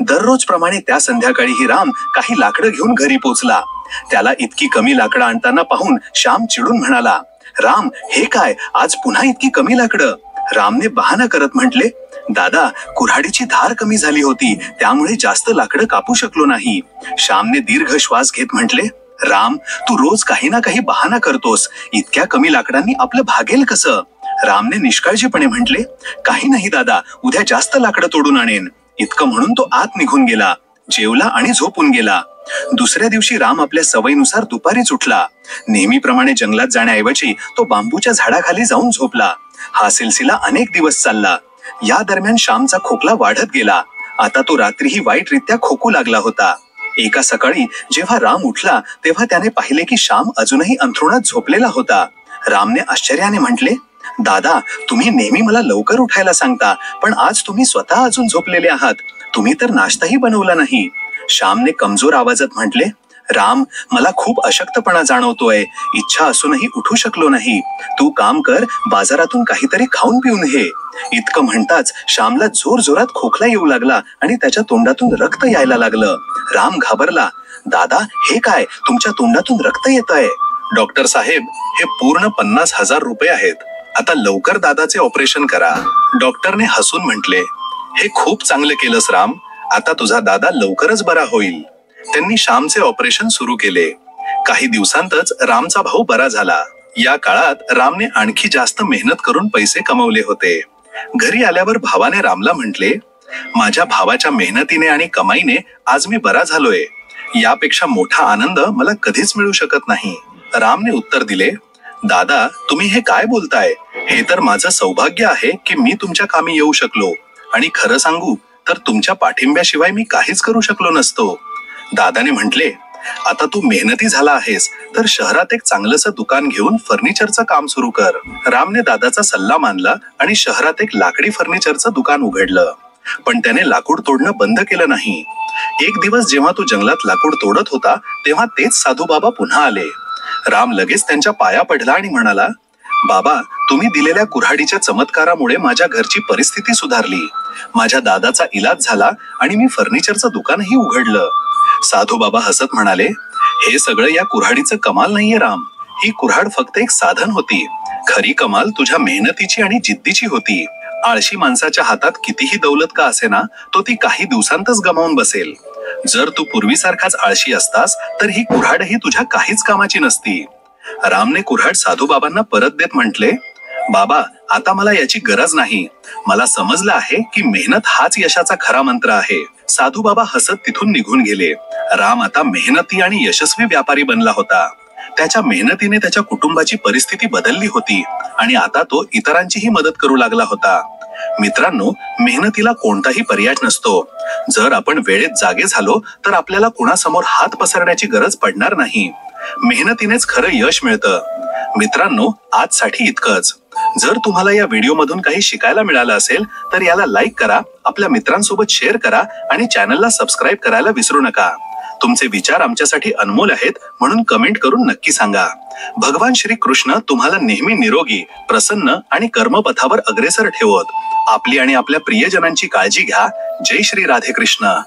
दररोज प्रमाणे त्या संध्याकाळीही राम काही लाकडं घेऊन घरी पोचला. त्याला इतकी कमी लाकडं आणताना पाहून श्याम चिडून म्हणाला, राम, हे काय, आज पुन्हा इतकी कमी लाकडं? रामने बहाणा करत म्हटले, दादा, कुऱ्हाडीची धार कमी झाली होती, त्यामुळे जास्त लाकडं कापू शकलो नाही. श्यामने दीर्घ श्वास घेत म्हटले, राम, तू रोज काही ना काही बहाणा करतोस, इतक्या कमी लाकडांनी आपलं भागेल कसं? रामने निष्काळजीपणे म्हटले, काही नाही दादा, उद्या जास्त लाकडं तोडून आणेन. इतकं म्हणून तो आत निघून गेला, जेवला आणि झोपून गेला. दुसऱ्या दिवशी राम आपल्या सवयीनुसार दुपारीच उठला. नेहमीप्रमाणे जंगलात जाण्याऐवजी तो बांबूच्या झाडाखाली जाऊन झोपला. हा सिलसिला अनेक दिवस चालला. या दरम्यान श्यामचा खोकला वाढत गेला. आता तो रात्रीही वाईटरित्या खोकू लागला होता. एका सकाळी जेव्हा राम उठला तेव्हा त्याने पाहिले की श्याम अजूनही अंथरुणात झोपलेला होता. रामने आश्चर्याने म्हटले, दादा, तुम्ही नेहमी मला लवकर उठायला सांगता, पण आज तुम्ही स्वतः अजून झोपलेले आहात. तुम्ही तर नाश्ताही बनवला नाही. श्यामने कमजोर आवाजात म्हटले, राम, मला खूप अशक्तपणा जाणवतोय, इच्छा असूनही उठू शकलो नाही. तू काम कर, बाजारातून काहीतरी खाऊन पिऊन घे. इतकं म्हणताच श्यामला जोर जोरात खोकला येऊ लागला आणि त्याच्या तोंडातून रक्त यायला लागलं. राम घाबरला, दादा, हे काय, तुमच्या तोंडातून रक्त येतंय? डॉक्टर साहेब, हे पूर्ण 50,000 रुपये आहेत. आता लवकर दादाचे ऑपरेशन करा. डॉक्टरने हसून म्हटले, हे खूप चांगले केलंस राम, आता तुझा दादा लवकरच बरा होईल. त्यांनी श्यामचे ऑपरेशन सुरू केले. काही दिवसांतच रामचा भाऊ बरा झाला. या काळात रामने आणखी जास्त मेहनत करून पैसे कमवले होते. घरी आल्यावर भावाने रामला म्हटले, माझ्या भावाच्या मेहनतीने आणि कमाईने आज मी बरा झालोय. यापेक्षा मोठा आनंद मला कधीच मिळू शकत नाही. रामने उत्तर दिले, दादा, तुम्ही हे काय बोलताय? हे तर माझं सौभाग्य आहे की मी तुमच्या कामी येऊ शकलो, आणि खरं सांगू तर तुमच्या पाठिंब्याशिवाय मी काहीच करू शकलो नसतो. दादाने म्हटले, आता तू मेहनती झाला आहेस तर शहरात एक चांगलंसं दुकान घेऊन फर्निचरचं काम सुरू कर. रामने दादाचा सल्ला मानला आणि शहरात एक लाकडी फर्निचरचं दुकान उघडलं. पण त्याने लाकूड तोडणं बंद केलं नाही. एक दिवस जेव्हा तो जंगलात लाकूड तोडत होता तेव्हा तेच साधू बाबा पुन्हा आले. राम लगेच त्यांच्या पाया पडला आणि म्हणाला, बाबा, तुम्ही दिलेल्या कुऱ्हाडीच्या चमत्कारामुळे माझ्या घरची परिस्थिती सुधारली. माझ्या दादाचा इलाज झाला आणि मी फर्निचरचं दुकानही उघडलं. साधू बाबा हसत म्हणाले, हे सगळं या कुऱ्हाडीचं कमाल नाहीये राम, ही कुऱ्हाड फक्त एक साधन होती. खरी कमाल तुझ्या मेहनतीची आणि जिद्दीची होती. आळशी माणसाच्या हातात कितीही दौलत का असेना, तो ती काही दिवसांतच गमावून बसेल. जर तू पूर्वीसारखाच आळशी असतास तर ही कुऱ्हाडही तुझ्या काहीच कामाची नसती. रामने कुऱ्हाड साधू बाबांना परत देत म्हटले, बाबा, आता मला याची गरज नाही. मला समजलं आहे की मेहनत हाच यशाचा खरा मंत्र आहे. साधू बाबा हसत तिथून निघून गेले. राम आता मेहनती आणि यशस्वी व्यापारी बनला होता. त्याच्या मेहनतीने त्याच्या कुटुंबाची परिस्थिती बदलली होती आणि आता तो इतरांचीही मदत करू लागला होता. मित्रांनो, मेहनतीला कोणताही पर्याय नसतो. जर आपण वेळेत जागे झालो तर आपल्याला कुणासमोर हात पसरण्याची गरज पडणार नाही. मेहनतीनेच खरं यश मिळतं. मित्रांनो, आजसाठी इतकंच. जर तुम्हाला या व्हिडिओमधून काही शिकायला मिळालं असेल तर याला लाईक करा, आपल्या मित्रांसोबत शेअर करा आणि चॅनलला सबस्क्राईब करायला विसरू नका. तुमचे विचार आमच्यासाठी अनमोल आहेत, म्हणून कमेंट करून नक्की सांगा. भगवान श्री कृष्ण तुम्हाला नेहमी निरोगी, प्रसन्न आणि कर्मपथावर अग्रेसर ठेवोत. आपली आणि आपल्या प्रियजनांची काळजी घ्या. जय श्री राधे कृष्ण.